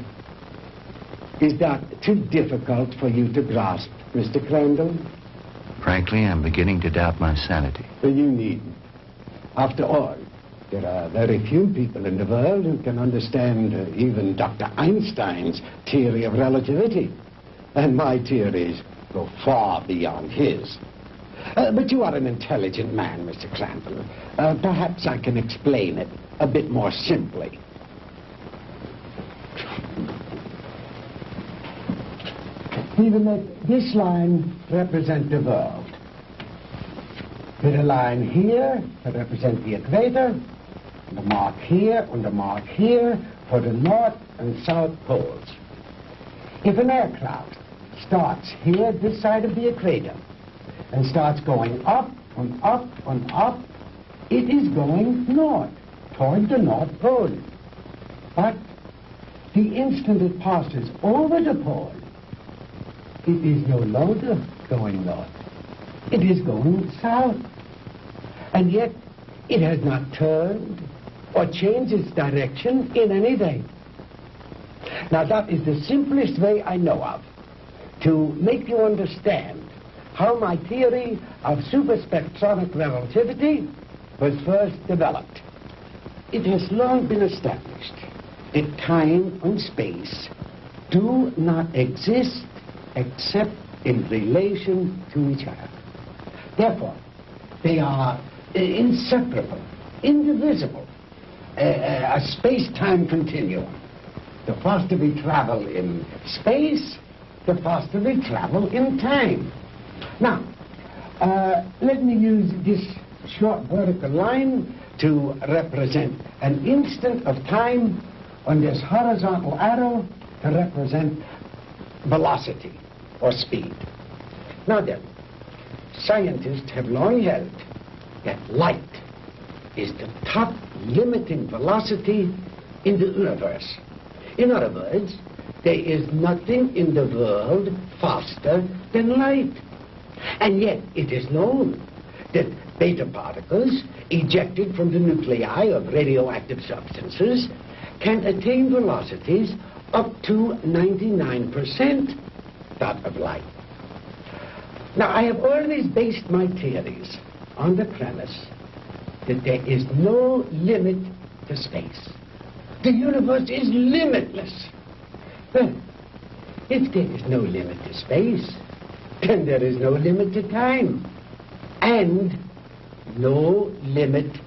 Is that too difficult for you to grasp, Mr. Crandall?
Frankly, I'm beginning to doubt my sanity.
Well, you needn't. After all, there are very few people in the world who can understand even Dr. Einstein's theory of relativity. And my theories go far beyond his. But you are an intelligent man, Mr. Crandall. Perhaps I can explain it a bit more simply. We will let this line represent the world. With a line here to represent the equator, and a mark here and a mark here for the north and south poles. If an aircraft starts here, this side of the equator, and starts going up and up and up, it is going north, toward the North Pole. But the instant it passes over the pole, it is no longer going north. It is going south. And yet, it has not turned or changed its direction in any way. Now, that is the simplest way I know of to make you understand how my theory of superspectronic relativity was first developed. It has long been established that time and space do not exist except in relation to each other. Therefore, they are inseparable, indivisible, a space-time continuum. The faster we travel in space, the faster we travel in time. Now, let me use this short vertical line to represent an instant of time, and this horizontal arrow to represent velocity or speed. Now then, scientists have long held that light is the top limiting velocity in the universe. In other words, there is nothing in the world faster than light. And yet it is known that beta particles ejected from the nuclei of radioactive substances can attain velocities up to 99% that of light. Now, I have always based my theories on the premise that there is no limit to space. The universe is limitless. Well, if there is no limit to space, then there is no limit to time, and no limit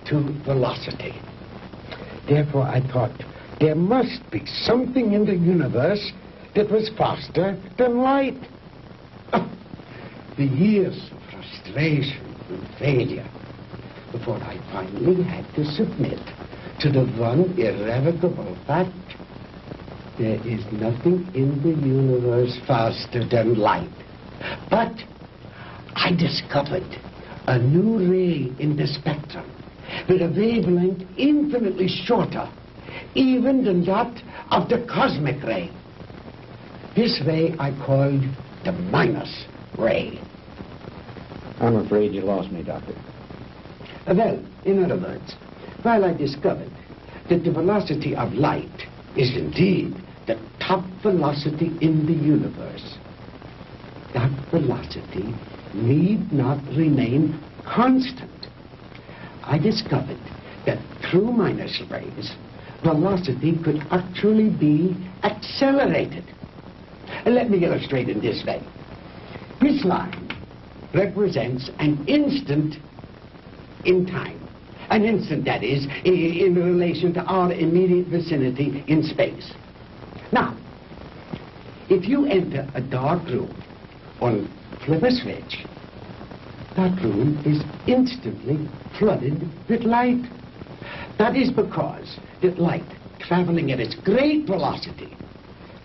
to velocity. Therefore, I thought there must be something in the universe that was faster than light. Oh, the years of frustration and failure before I finally had to submit to the one irrevocable fact: there is nothing in the universe faster than light. But I discovered a new ray in the spectrum with a wavelength infinitely shorter even than that of the cosmic ray. This ray I called the minus ray.
I'm afraid you lost me, Doctor.
Well, in other words, while I discovered that the velocity of light is indeed the top velocity in the universe, that velocity need not remain constant. I discovered that through minus rays, velocity could actually be accelerated. Let me illustrate in this way. This line represents an instant in time. An instant, that is, in relation to our immediate vicinity in space. Now, if you enter a dark room or flip a switch, that room is instantly flooded with light. That is because that light, traveling at its great velocity,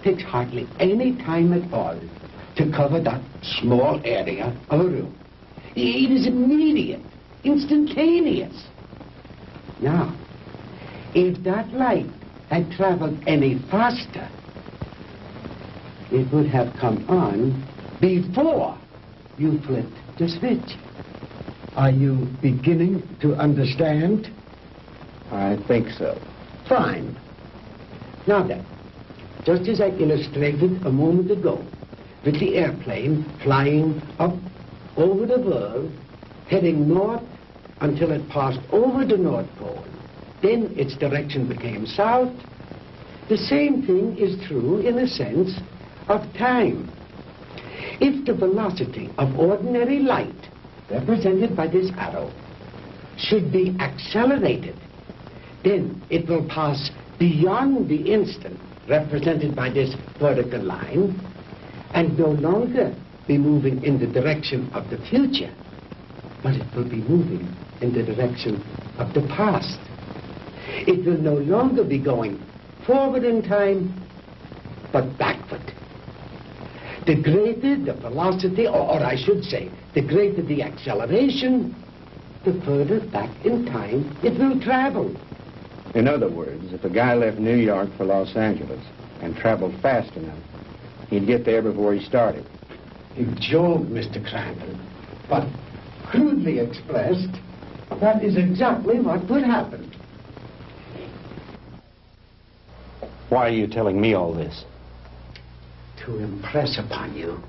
takes hardly any time at all to cover that small area of a room. It is immediate, instantaneous. Now, if that light had traveled any faster, it would have come on before you flipped the switch. Are you beginning to understand?
I think so.
Fine. Now then, just as I illustrated a moment ago, with the airplane flying up over the world, heading north until it passed over the North Pole, then its direction became south. The same thing is true in a sense of time. If the velocity of ordinary light, represented by this arrow, should be accelerated, then it will pass beyond the instant, represented by this vertical line, and no longer be moving in the direction of the future, but it will be moving in the direction of the past. It will no longer be going forward in time, but backward. The greater the velocity, or I should say, the greater the acceleration, the further back in time it will travel.
In other words, if a guy left New York for Los Angeles and traveled fast enough, he'd get there before he started.
You joke, Mr. Crandall, but crudely expressed, that is exactly what would happen.
Why are you telling me all this?
To impress upon you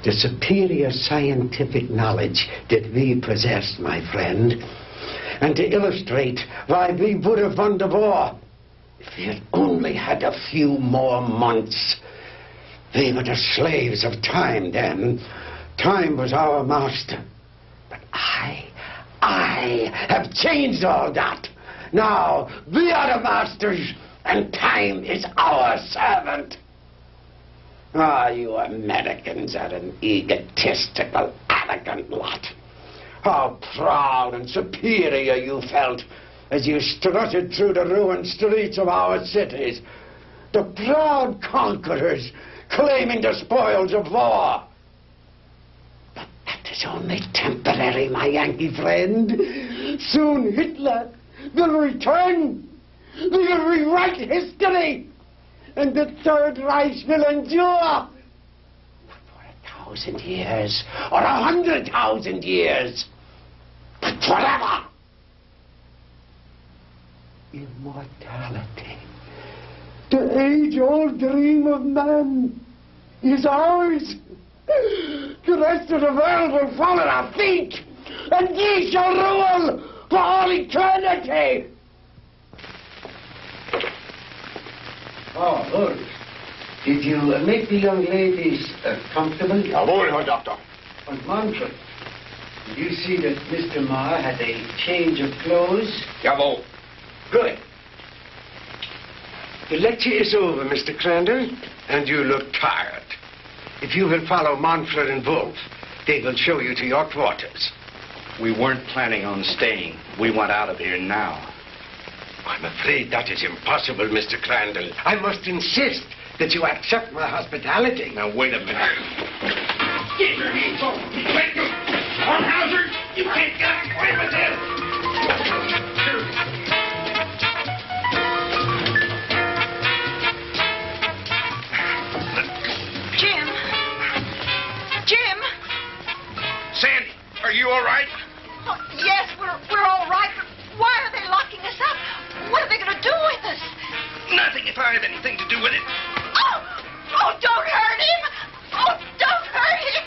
the superior scientific knowledge that we possess, my friend, and to illustrate why we would have won the war if we had only had a few more months. We were the slaves of time then. Time was our master. But I have changed all that. Now we are the masters, and time is our servant. Ah, you Americans are an egotistical, arrogant lot. How proud and superior you felt as you strutted through the ruined streets of our cities. The proud conquerors claiming the spoils of war. is only temporary, my Yankee friend. Soon Hitler will return. We will rewrite history. And the Third Reich will endure. Not for 1,000 years or 100,000 years, but forever. Immortality. The age-old dream of man is ours. The rest of the world will fall at our feet, and ye shall rule for all eternity. Oh, good. Did you make the young ladies comfortable?
Jawohl, Herr Doctor.
And Manfred, did you see that Mr. Marr had a change of clothes?
Jawohl.
Good. The lecture is over, Mr. Crandall, and you look tired. If you will follow Manfred and Wolf, they will show you to your quarters.
We weren't planning on staying. We want out of here now.
I'm afraid that is impossible, Mr. Crandall. I must insist that you accept my hospitality.
Now, wait a minute. Get your hands off me. Wait, you. Hornhauser, you can't get away with this.
Jim!
Sandy, are you all right?
Oh, yes, we're all right, but why are they locking us up? What are they going to do with us?
Nothing if I have anything to do with it.
Oh, don't hurt him! Oh, don't hurt him!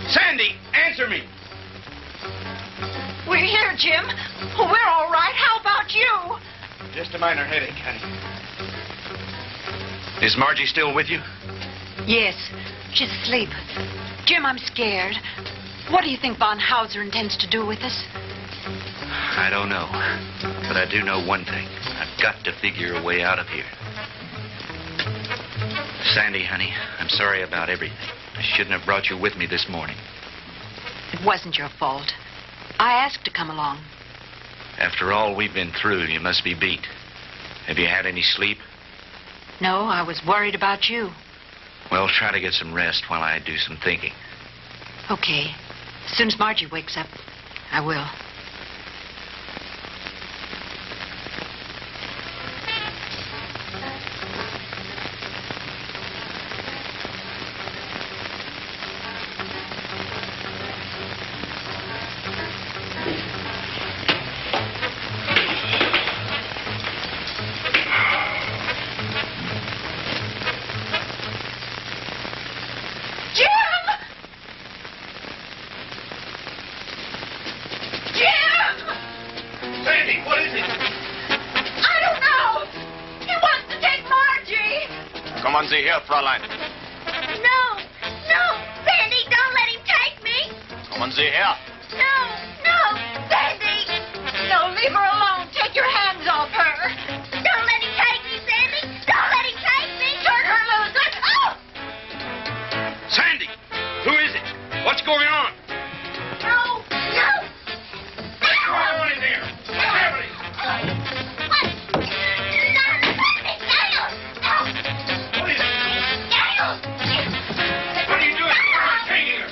Sandy, answer me.
We're here, Jim. We're all right. How about you?
Just a minor headache, honey. Is Margie still with you?
Yes, she's asleep. Jim, I'm scared. What do you think von Hauser intends to do with us?
I don't know. But I do know one thing. I've got to figure a way out of here. Sandy, honey, I'm sorry about everything. I shouldn't have brought you with me this morning.
It wasn't your fault. I asked to come along.
After all we've been through, you must be beat. Have you had any sleep?
No, I was worried about you.
Well, try to get some rest while I do some thinking.
Okay. As soon as Margie wakes up, I will.
Kommen Sie her, Fräulein.
No, no, Sandy, don't let him take me.
Kommen Sie her.
No, Sandy.
No, leave her alone. Take your hands off her.
Don't let him take me, Sandy. Don't let him take me.
Turn her loose. Oh!
Sandy, who is it? What's going on?
No.
What's going on in there? What's happening? What are you doing? Taking her.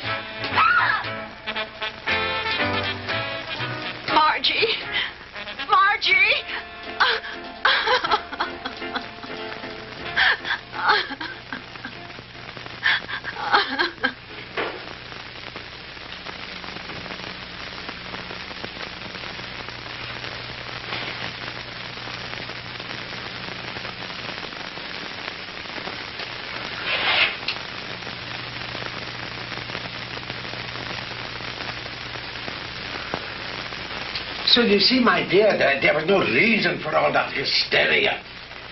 So you see, my dear, there was no reason for all that hysteria.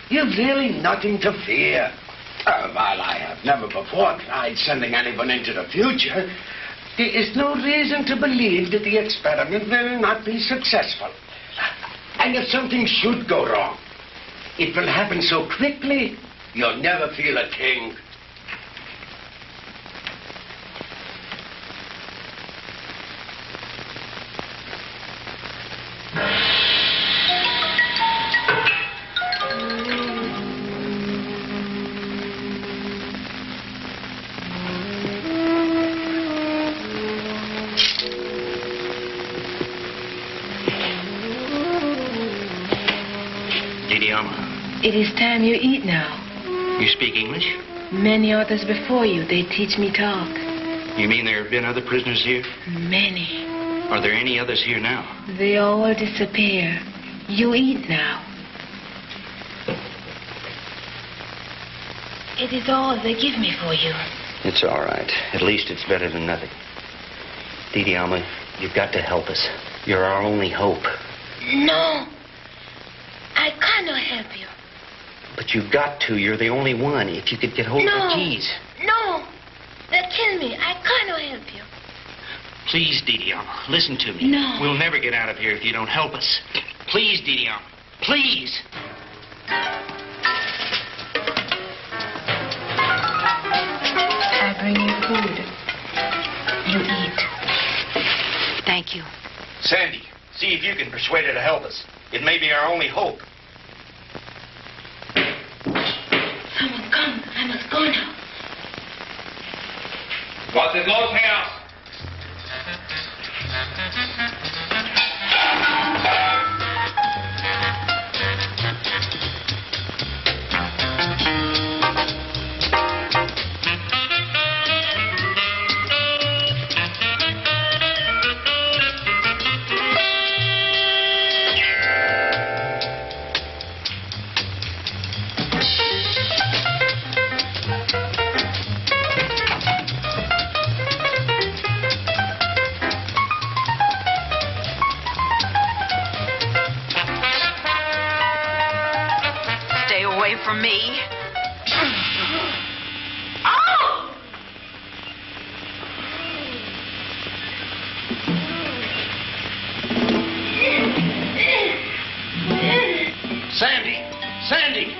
You've really nothing to fear. While I have never before tried sending anyone into the future, there is no reason to believe that the experiment will not be successful. And if something should go wrong, it will happen so quickly, you'll never feel a thing.
It is time you eat now.
You speak English?
Many others before you, they teach me talk.
You mean there have been other prisoners here?
Many.
Are there any others here now?
They all disappear. You eat now. It is all they give me for you.
It's all right. At least it's better than nothing. Didi Alma, you've got to help us. You're our only hope.
No. I cannot help you.
But you've got to. You're the only one. If you could get hold of the keys.
No. They'll kill me. I cannot help you.
Please, Didi Alma, listen to me.
No.
We'll never get out of here if you don't help us. Please, Didi Alma. Please.
I bring you food. You eat.
Thank you. Sandy, see if you can persuade her to help us. It may be our only hope.
Someone come. I must go now.
What's it, los house?
From me.
Oh!
Sandy! Sandy!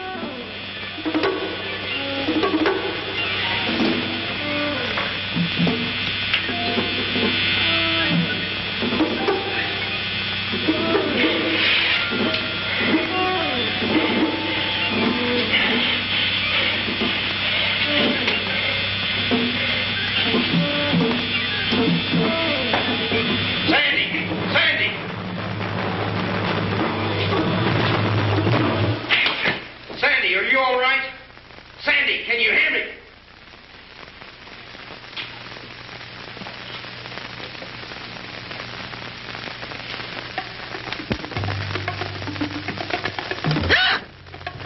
Can you hear me?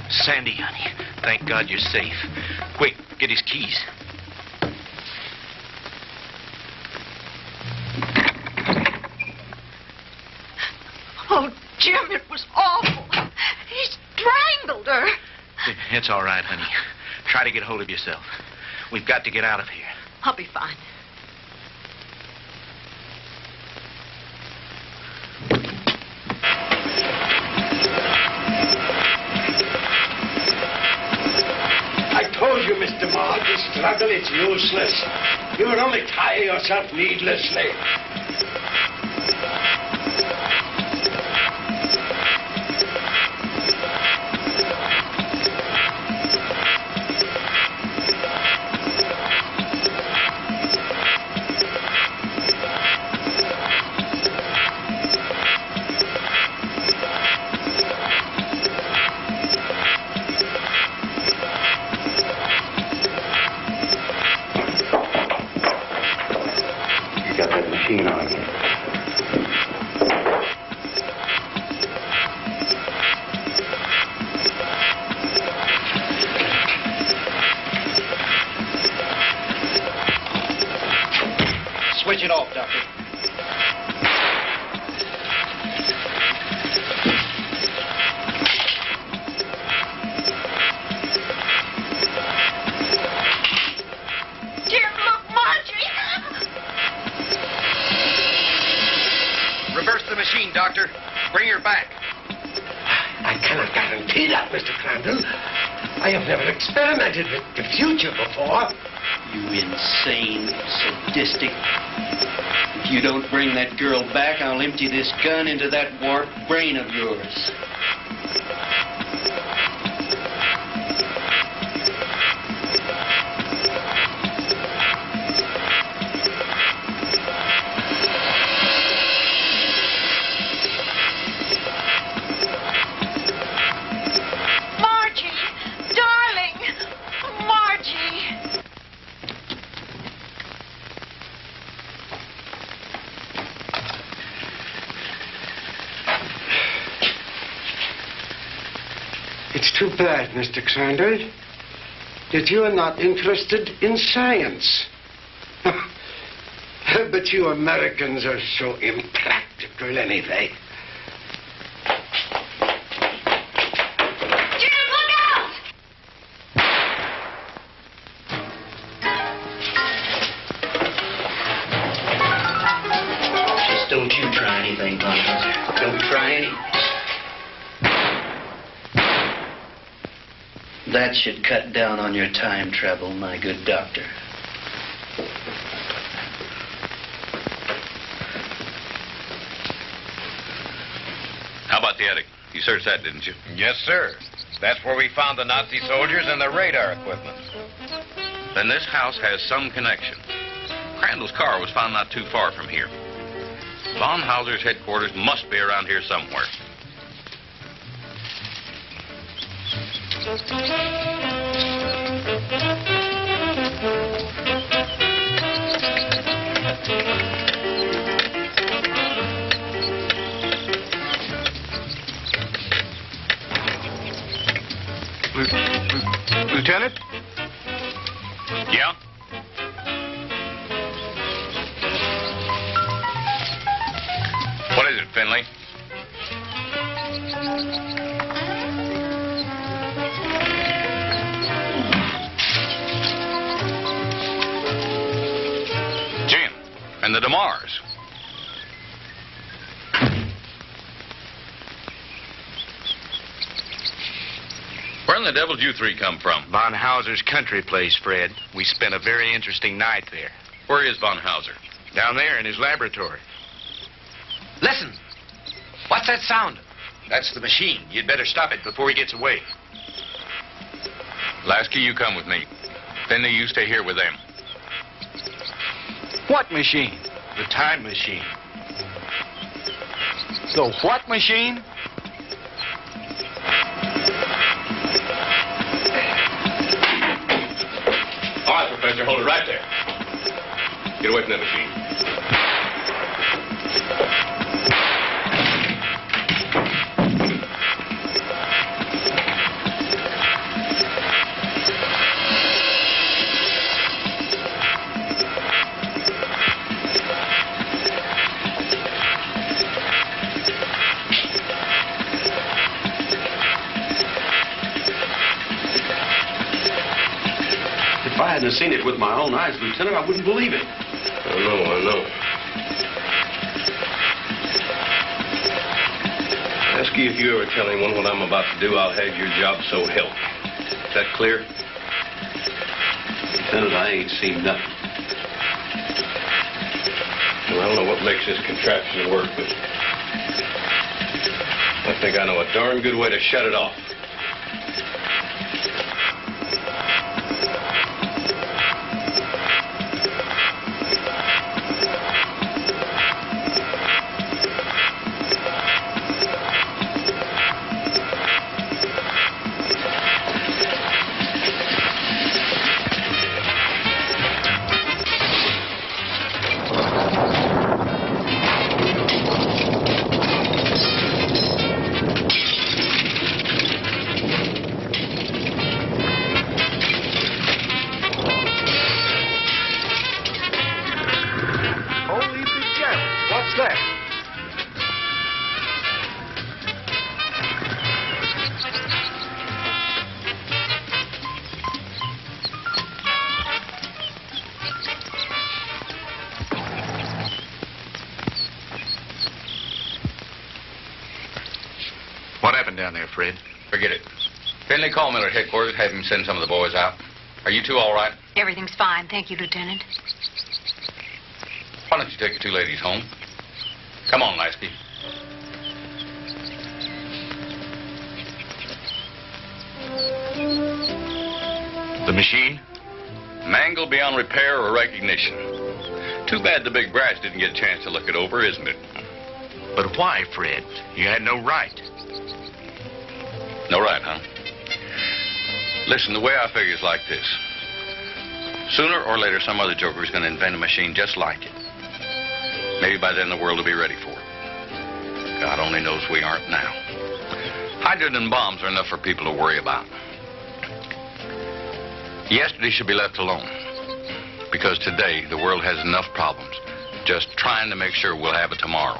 Sandy, honey, thank God you're safe. Quick, get his keys.
Oh, Jim, it was awful. He strangled her.
It's all right, honey. Try to get hold of yourself. We've got to get out of here.
I'll be fine.
I told you, Mr. Maud, the struggle is useless. You will only tire yourself needlessly.
Switch it off, Doctor.
speed up, Mr. Crandall. I have never experimented with the future before.
You insane, sadistic. If you don't bring that girl back, I'll empty this gun into that warped brain of yours.
It's too bad, Mr. Crandall, that you are not interested in science. But you Americans are so impractical anyway.
Jim, look out!
Just don't you try anything, Bonhoeffer. Don't try anything. That should cut down on your time travel, my good doctor.
How about the attic? You searched that, didn't you?
Yes, sir. That's where we found the Nazi soldiers and their radar equipment.
Then this house has some connection. Crandall's car was found not too far from here. Von Hauser's headquarters must be around here somewhere.
Lieutenant?
Yeah? What is it, Finley? Jim, and the DeMars. Where in the devil did you three come from?
Von Hauser's country place, Fred. We spent a very interesting night there.
Where is Von Hauser?
Down there in his laboratory.
Listen. What's that sound? That's the machine. You'd better stop it before he gets away.
Lasky, you come with me. Finley, you stay here with them.
What machine?
The time machine.
The what machine?
All right, Professor, hold it right there. Get away from that machine.
If I hadn't seen it with my own eyes, Lieutenant, I wouldn't believe it.
I know. Ask you if you ever tell anyone what I'm about to do, I'll have your job, so help me. Is that clear?
Lieutenant, I ain't seen nothing.
Well, I don't know what makes this contraption work, but I think I know a darn good way to shut it off.
What happened down there, Fred?
Forget it. Finley, call Miller at headquarters. Have him send some of the boys out. Are you two all right?
Everything's fine. Thank you, Lieutenant.
Why don't you take the two ladies home? Come on, Lasky.
The machine?
Mangled beyond repair or recognition. Too bad the big brass didn't get a chance to look it over, isn't it?
But why, Fred? You had no right.
No right, huh? Listen, the way I figure is like this. Sooner or later, some other joker is going to invent a machine just like it. Maybe by then the world will be ready for it. God only knows we aren't now. Hydrogen bombs are enough for people to worry about. Yesterday should be left alone. Because today, the world has enough problems. Just trying to make sure we'll have it tomorrow.